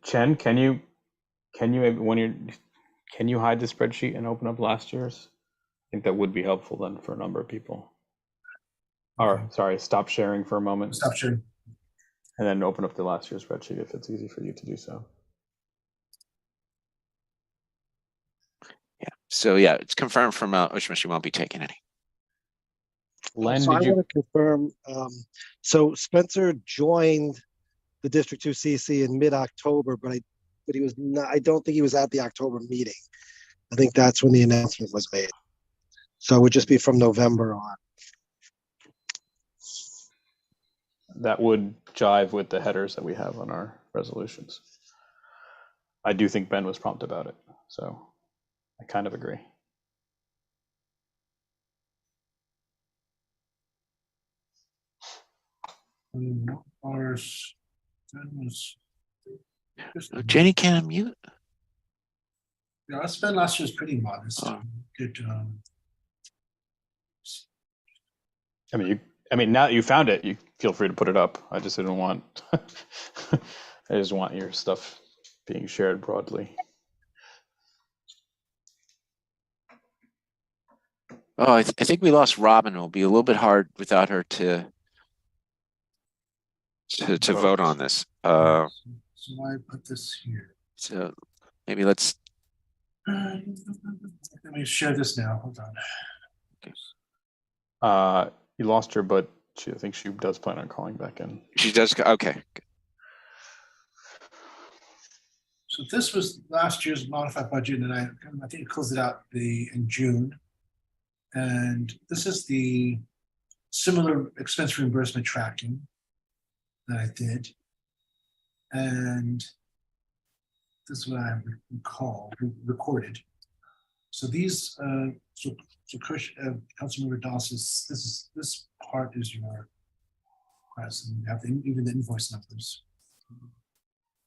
Chen, can you can you hide the spreadsheet and open up last year's? I think that would be helpful then for a number of people. Or sorry, stop sharing for a moment. Stop sharing. And then open up the last year's spreadsheet if it's easy for you to do so. Yeah. So yeah, it's confirmed from Ushma she won't be taking any. Len, So I did you? want to confirm, so Spencer joined the District 2 CC in mid-October, but he was not, I don't think he was at the October meeting. I think that's when the announcement was made. So it would just be from November on. That would jive with the headers that we have on our resolutions. I do think Ben was prompt about it, so I kind of agree. Jenny can't unmute. Yeah, our spend last year was pretty modest. Oh. Good. I mean, now that you found it, you feel free to put it up. I just didn't want, I just want your stuff being shared broadly. Oh, I think we lost Robin. It'll be a little bit hard without her to vote on this. So I put this here. So maybe let's Let me share this now. Hold on. You lost her, but I think she does plan on calling back in. She does, okay. So this was last year's modified budget, and I think it closed it out in June. And this is the similar expense reimbursement tracking that I did. And this is what I recorded. So these, Councilmember Dawes, this part is your request, and you have even the invoice numbers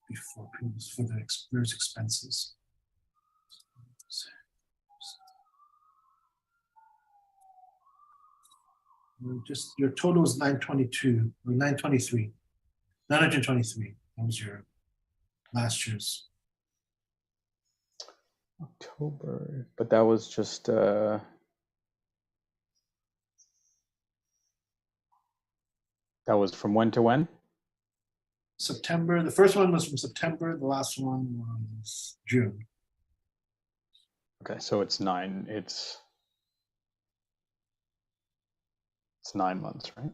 before for the various expenses. Just your total is 922 or 923, 923. That was your last year's. October, but that was just that was from when to when? September. The first one was from September. The last one was June. Okay, so it's 9. It's 9 months, right?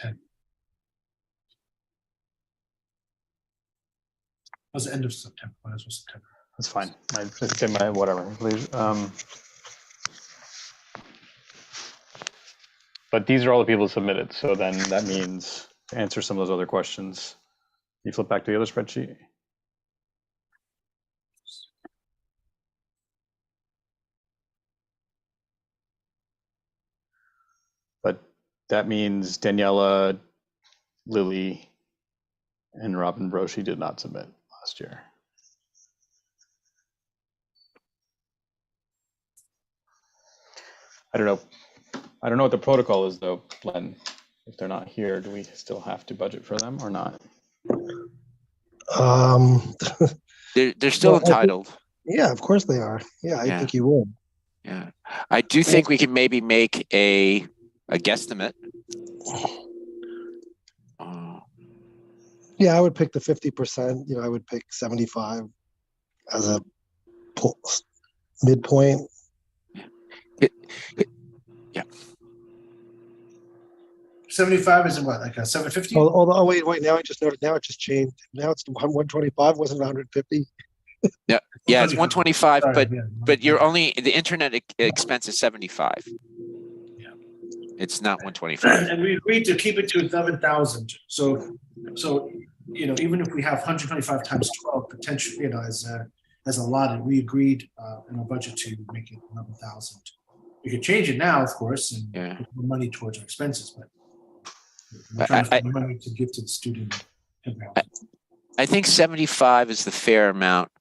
It was the end of September. It was September. That's fine. I just say my whatever, please. But these are all the people submitted. So then that means to answer some of those other questions, you flip back to the other spreadsheet. But that means Daniela, Lily, and Robin Broshi did not submit last year. I don't know. I don't know what the protocol is though, Len. If they're not here, do we still have to budget for them or not? They're still Well, I think- entitled. Yeah, of course they are. Yeah, I Yeah. think you would. Yeah, I do think we can maybe make a guesstimate. Yeah, I would pick the 50%. I would pick 75 as a midpoint. Yeah. 75 is what, like a 750? Oh, wait. Now I just noted. Now it just changed. Now it's 125. Wasn't it 150? Yeah, it's 125, Sorry, but yeah, the internet expense is 75. Yeah. It's not 125. And we agreed to keep it to 11,000. So even if we have 125 times 12 potentially, as allotted, we agreed in our budget to make it 11,000. We could change it now, of course, and put more money towards our expenses, but we're trying to find money to give to the student. I think 75 is the fair amount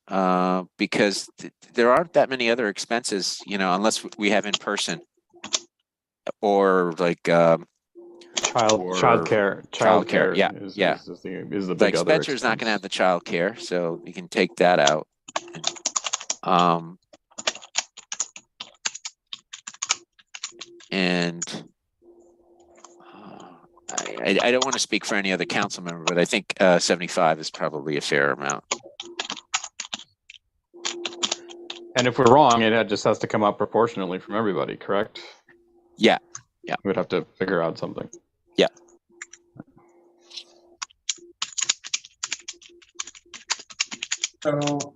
because there aren't that many other expenses, unless we have in person or like childcare. Yeah, is the big like other Spencer's not going to have the childcare, so you can take that out. And I don't want to speak for any other council member, but I think 75 is probably a fair amount. And if we're wrong, it just has to come up proportionately from everybody, correct? Yeah. We would have to figure out something. Yeah. So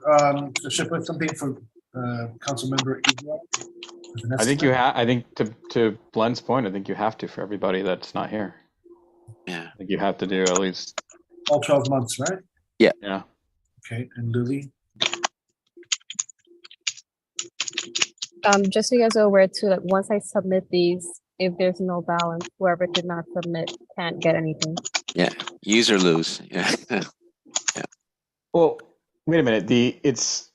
should I put something for council member Igor? I think to Glenn's point, I think you have to for everybody that's not here. Yeah. I think you have to do at least all 12 months, right? Yeah. Yeah. Okay, and Lily? Just so you guys are aware too, that once I submit these, if there's no balance, whoever did not submit can't get anything. Yeah, use or lose. Yeah. Well, wait a minute. It's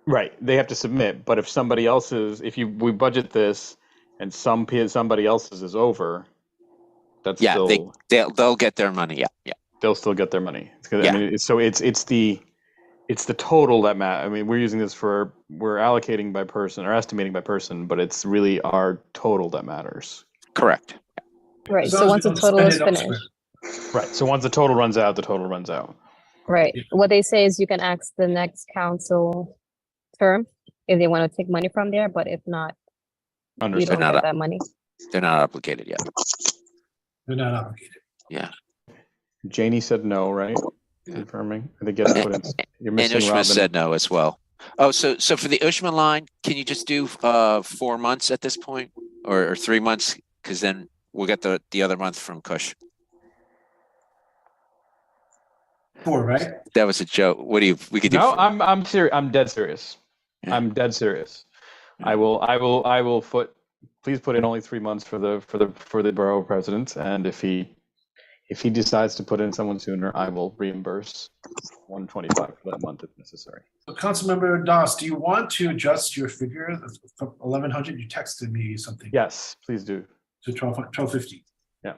right. They have to submit, but if somebody else's, we budget this, and somebody else's is over, that's they'll get their money. Yeah. They'll still get their money. Yeah. I mean, it's the It's the total that I mean, we're using this we're allocating by person or estimating by person, but it's really our total that matters. Correct. Right, As so long as once we the don't total spend is it elsewhere. finished, Right. So once the total runs out, the total runs out. right, Yeah. what they say is you can ask the next council term if they want to take money from there, but if not, you Understood. don't Not get a- that money. They're not obligated yet. They're not obligated. Yeah. Janie said no, right? Yeah. Confirming. I think you have to put in. You're And missing Ushma Robin. said no as well. Oh, so for the Ushma line, can you just do 4 months at this point, or 3 months? Because then we'll get the other month from Kush. 4, right? That was a joke. What do you? We could do. No, 4. I'm serious. I'm dead serious. Yeah. I'm dead serious. Yeah. I will please put in only 3 months for the borough president, and if he decides to put in someone sooner, I will reimburse 125 for that month if necessary. So Councilmember Das, do you want to adjust your figure from 1,100? You texted me something. Yes, please do. To 1250. Yeah.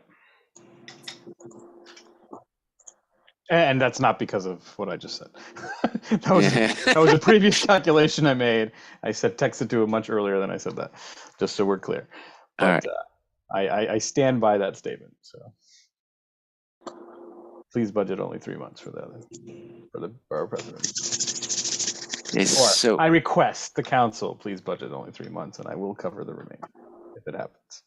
And that's not because of what I just said. that was a previous calculation I made. I said text it to him much earlier than I said that, just so we're clear. But I stand by that statement. So please budget only 3 months for the borough president. So I request the council please budget only 3 months, and I will cover the remainder if it happens.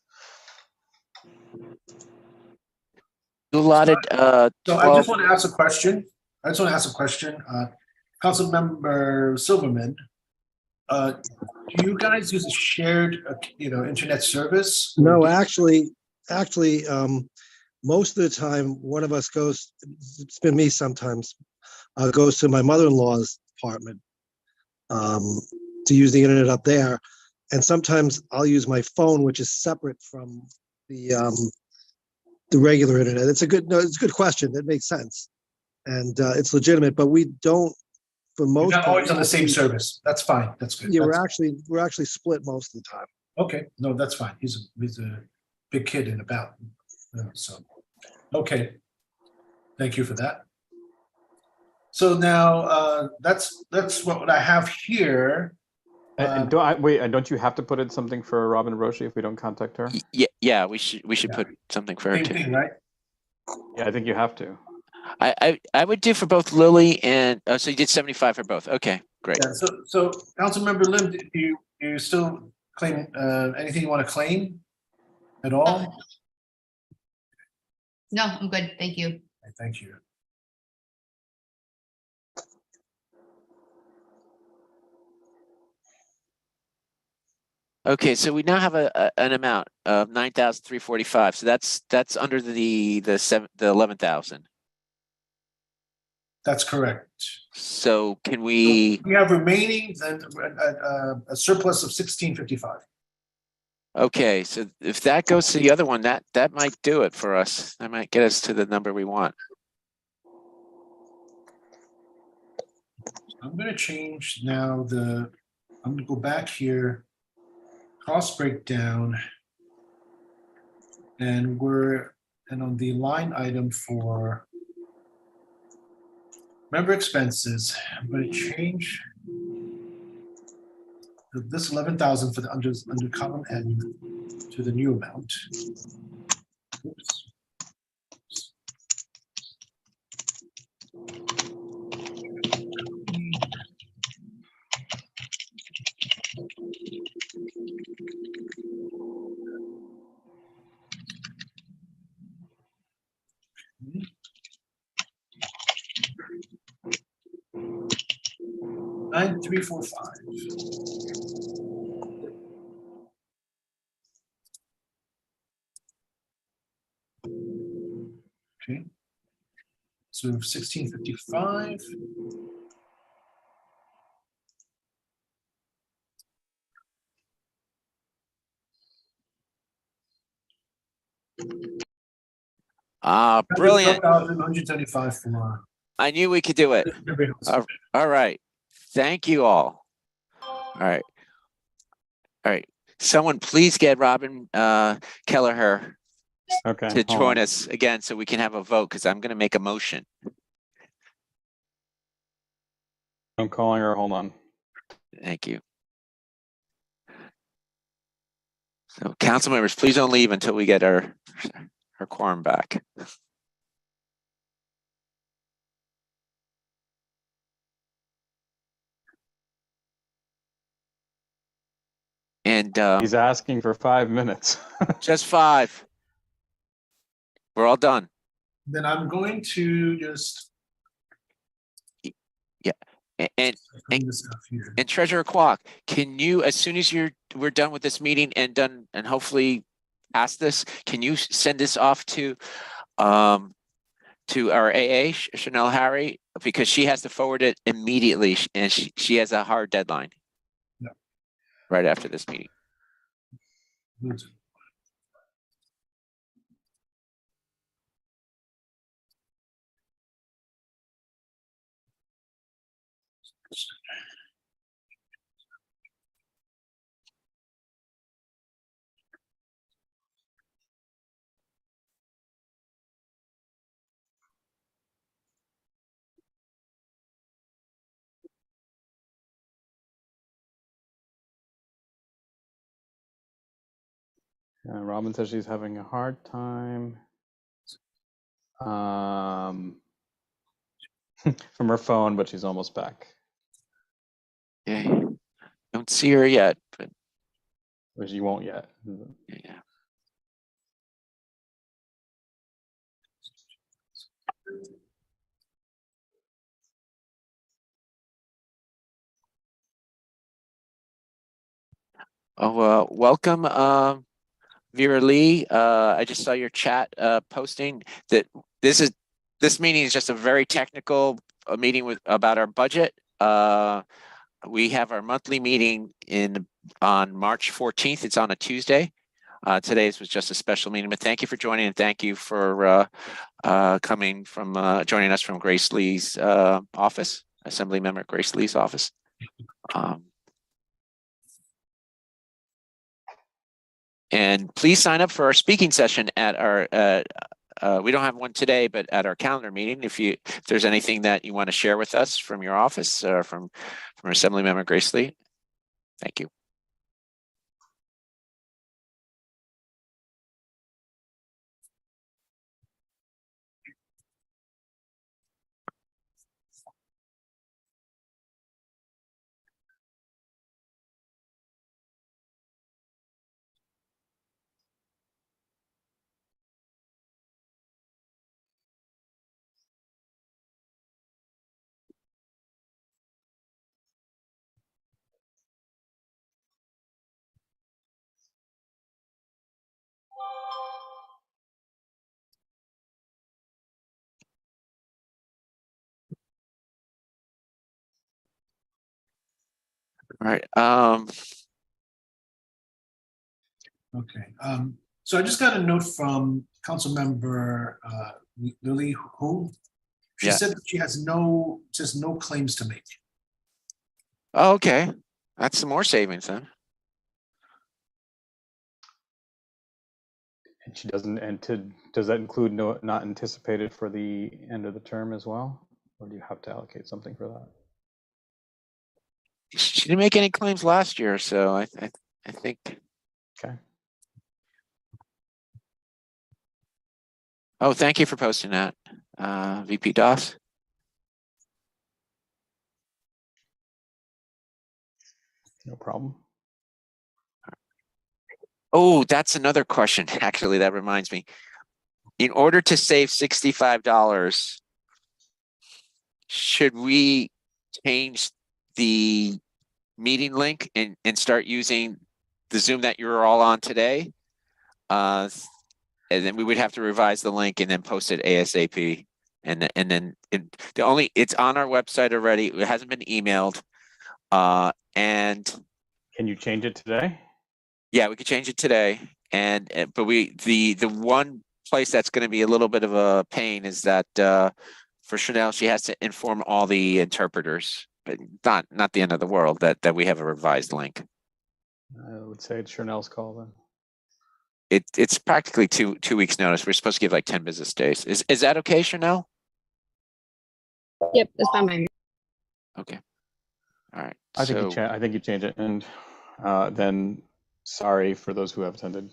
you allotted So 12. I just want to ask a question. Councilmember Silverman, do you guys use a shared, internet service? No, actually, most of the time, one of us goes, it's been me sometimes, goes to my mother-in-law's apartment to use the internet up there. And sometimes I'll use my phone, which is separate from the regular internet. It's a good question. That makes sense. And it's legitimate, but we don't, for You're most not part, always on the same service. That's fine. That's good. yeah, That's- we're actually split most of the time. Okay, no, that's fine. He's a big kid and about, so, okay. Thank you for that. So now, that's what I have here. And don't you have to put in something for Robin Roshi if we don't contact her? Yeah, we should Yeah. put something for her Same too. thing, right? Yeah, I think you have to. I would do for both Lily and so you did 75 for both. Okay, great. Yeah, so Councilmember Lim, do you still claim, anything you want to claim at all? No, I'm good. Thank you. Thank you. Okay, so we now have an amount of 9,345. So that's under the 11,000. That's correct. So can we? We have remaining then a surplus of 1655. Okay, so if that goes to the other one, that might do it for us. That might get us to the number we want. I'm going to change now I'm going to go back here, cost breakdown, and on the line item for member expenses, I'm going to change this 11,000 for the under column N to the new amount. Oops. Nine, 3, 4, 5. Okay. So 1655. Brilliant. 175 for I knew we could do it. everybody else. All right. Thank you all. All right. All right. Someone please get Robin Kelleher Okay. to hold join on. us again so we can have a vote because I'm going to make a motion. I'm calling her. Hold on. Thank you. So council members, please don't leave until we get our quorum back. And He's asking for 5 minutes. just 5. We're all done. Then I'm going to just And bring this up here. And Treasurer Kwok, can you, as soon as we're done with this meeting and done and hopefully past this, can you send this off to our AA, Chanel Harry, because she has to forward it immediately and she has a hard deadline. Yeah. Right after this meeting. Good. Robin says she's having a hard time from her phone, but she's almost back. Okay. Don't see her yet, but But she won't yet. yeah. Oh, welcome, Vera Lee. I just saw your chat posting that this meeting is just a very technical meeting about our budget. We have our monthly meeting on March 14th. It's on a Tuesday. Today's was just a special meeting, but thank you for joining and thank you for coming from joining us from Grace Lee's office, Assembly Member Grace Lee's office. And please sign up for our speaking session at our, we don't have one today, but at our calendar meeting, if there's anything that you want to share with us from your office or from Assembly Member Grace Lee. Thank you. All right. Okay. So I just got a note from Council Member Lily, who she Yeah. said that she has no claims to make. Oh, okay. That's some more savings then. And she doesn't, does that include not anticipated for the end of the term as well? Or do you have to allocate something for that? She didn't make any claims last year, so I think. Okay. Oh, thank you for posting that, VP Doss. No problem. Oh, that's another question. Actually, that reminds me. In order to save $65, should we change the meeting link and start using the Zoom that you're all on today? And then we would have to revise the link and then post it ASAP. And then it's on our website already. It hasn't been emailed. And can you change it today? Yeah, we could change it today. But the one place that's going to be a little bit of a pain is that for Chanel, she has to inform all the interpreters, but not the end of the world that we have a revised link. I would say it's Chanel's call then. It's practically two weeks notice. We're supposed to give like 10 business days. Is that okay, Chanel? Yep, it's fine by me. Okay. All right. I think So I think you change it, and then sorry for those who have attended.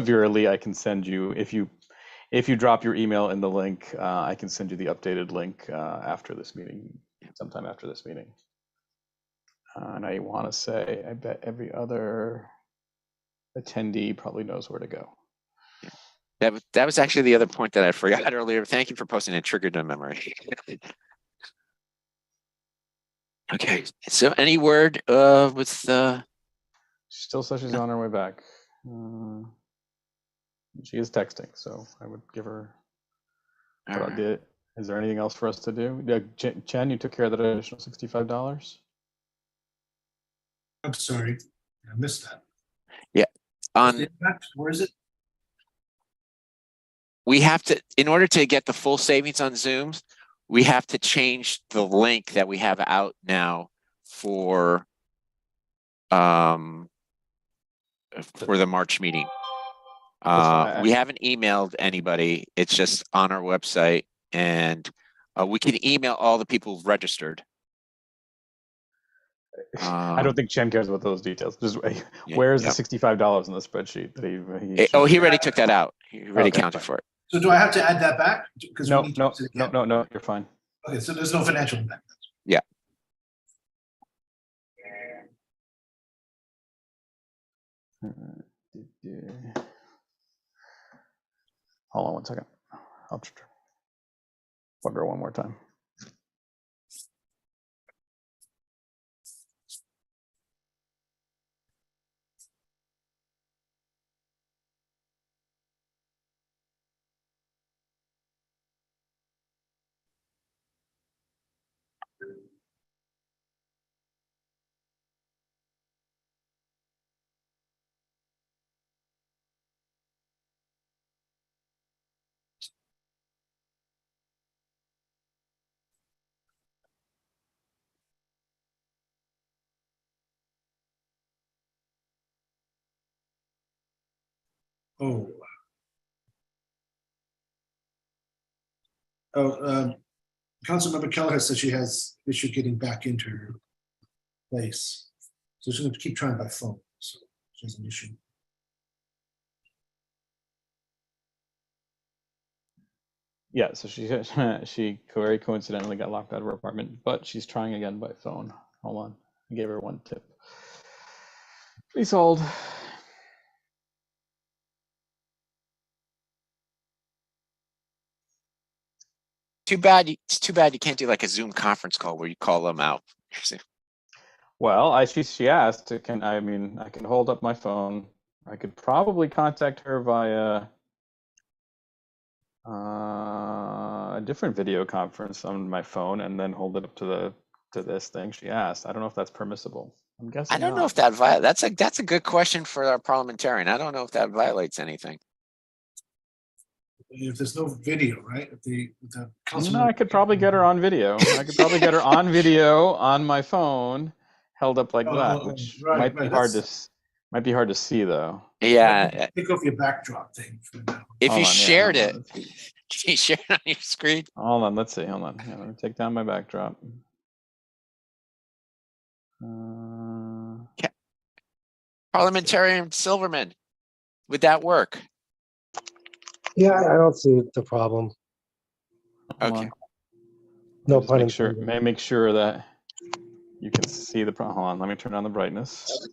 Vera Lee, I can send you if you drop your email in the link, I can send you the updated link after this meeting, sometime after this meeting. And I want to say, I bet every other attendee probably knows where to go. that was actually the other point that I forgot earlier. Thank you for posting it. Triggered a memory. Okay. So any word with She still says she's on her way back. She is texting, so I would give her. all But right. is there anything else for us to do? Chen, you took care of that additional $65? I'm sorry, I missed that. on Where is it? we have to, in order to get the full savings on Zooms, we have to change the link that we have out now for the March meeting. We haven't emailed anybody. It's just on our website, and we can email all the people who've registered. I don't think Chen cares about those details. Just Yeah, where's yeah. the $65 in the spreadsheet that he Oh, he already took that out. He already Okay, counted fine. for it. So do I have to add that back? Because we No, need to no, use it no, again. no, you're fine. Okay, so there's no financial impact. Yeah. Hold on one second. I'll bug her one more time. Oh. Oh, Councilmember Keller has said she has issue getting back into her place. So she's gonna keep trying by phone, so she has an issue. Yeah, so she very coincidentally got locked out of her apartment, but she's trying again by phone. Hold on, I gave her one tip. Please hold. It's too bad you can't do like a Zoom conference call where you call them out. Well, she asked, I can hold up my phone. I could probably contact her via a different video conference on my phone and then hold it up to this thing she asked. I don't know if that's permissible. I'm guessing I don't know not. if that's a good question for our parliamentarian. I don't know if that violates anything. If there's no video, right? If the council. No, I could probably get her on video. I could probably get her on video on my phone, held up like that, which might be hard to see though. Yeah. Take off your backdrop thing for now. If you shared it, Hold can you share it on your screen? on, let's see. Hold on. Yeah, let me take down my backdrop. Parliamentarian Silverman, would that work? Yeah, I don't see the problem. Hold Okay. on. No Just pun make sure. intended. Make sure that you can see the problem. Hold on. Let me turn on the brightness.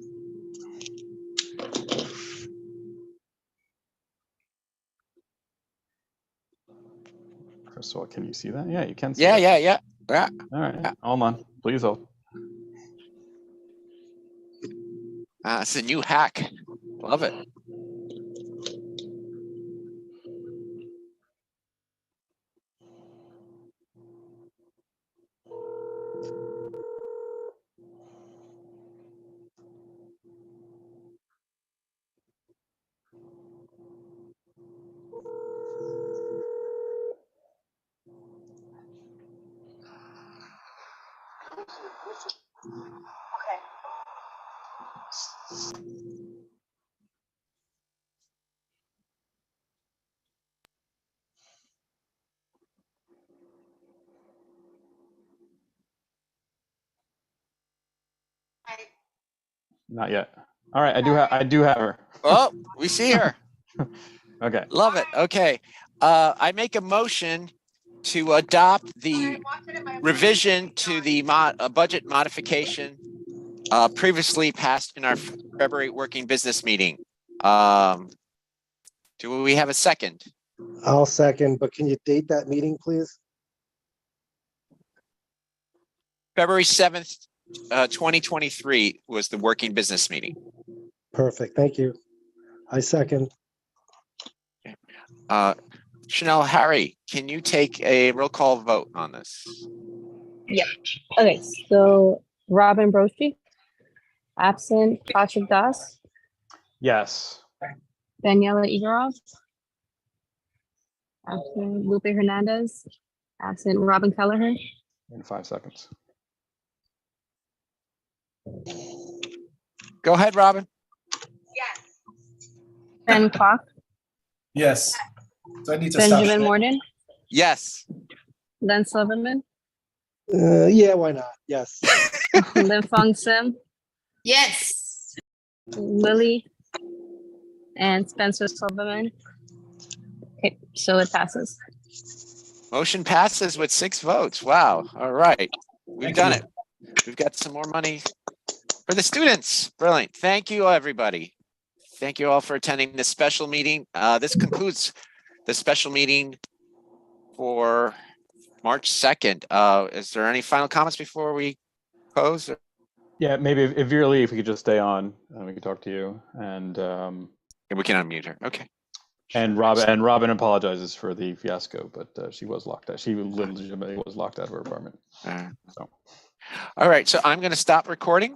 First of all, can you see that? Yeah, you can see it. Yeah. All right. Hold on. Please hold. It's a new hack. Love it. Not yet. All right, I do have her. Oh, we see her. Okay. Love it. Okay. I make a motion to adopt the revision to the budget modification previously passed in our February working business meeting. Do we have a second? I'll second, but can you date that meeting, please? February 7th, 2023 was the working business meeting. Perfect, thank you. I second. Chanel, Harry, can you take a roll call vote on this? Okay, so Robin Brochi, absent. Patrick Das, Yes. Daniela Igorov, absent. Lupe Hernandez, absent. Robin Kelleher, In 5 seconds. Go ahead, Robin. Ben Kwok, Yes. So I need to stop. Benjamin Morden, Yes. Len Silverman, Yeah, why not? Yes. Lim Fong Sim, Yes. Lily, and Spencer Silverman. Okay, so it passes. Motion passes with 6 votes. Wow. All right. We've Thank done you. it. We've got some more money for the students. Brilliant. Thank you, everybody. Thank you all for attending this special meeting. This concludes the special meeting for March 2nd. Is there any final comments before we close? Yeah, maybe if Veerle, if we could just stay on, we could talk to you. And We can unmute her. Okay. Robin apologizes for the fiasco, but she was locked out. She legitimately was locked out of her apartment. Uh, So. All right. So I'm going to stop recording.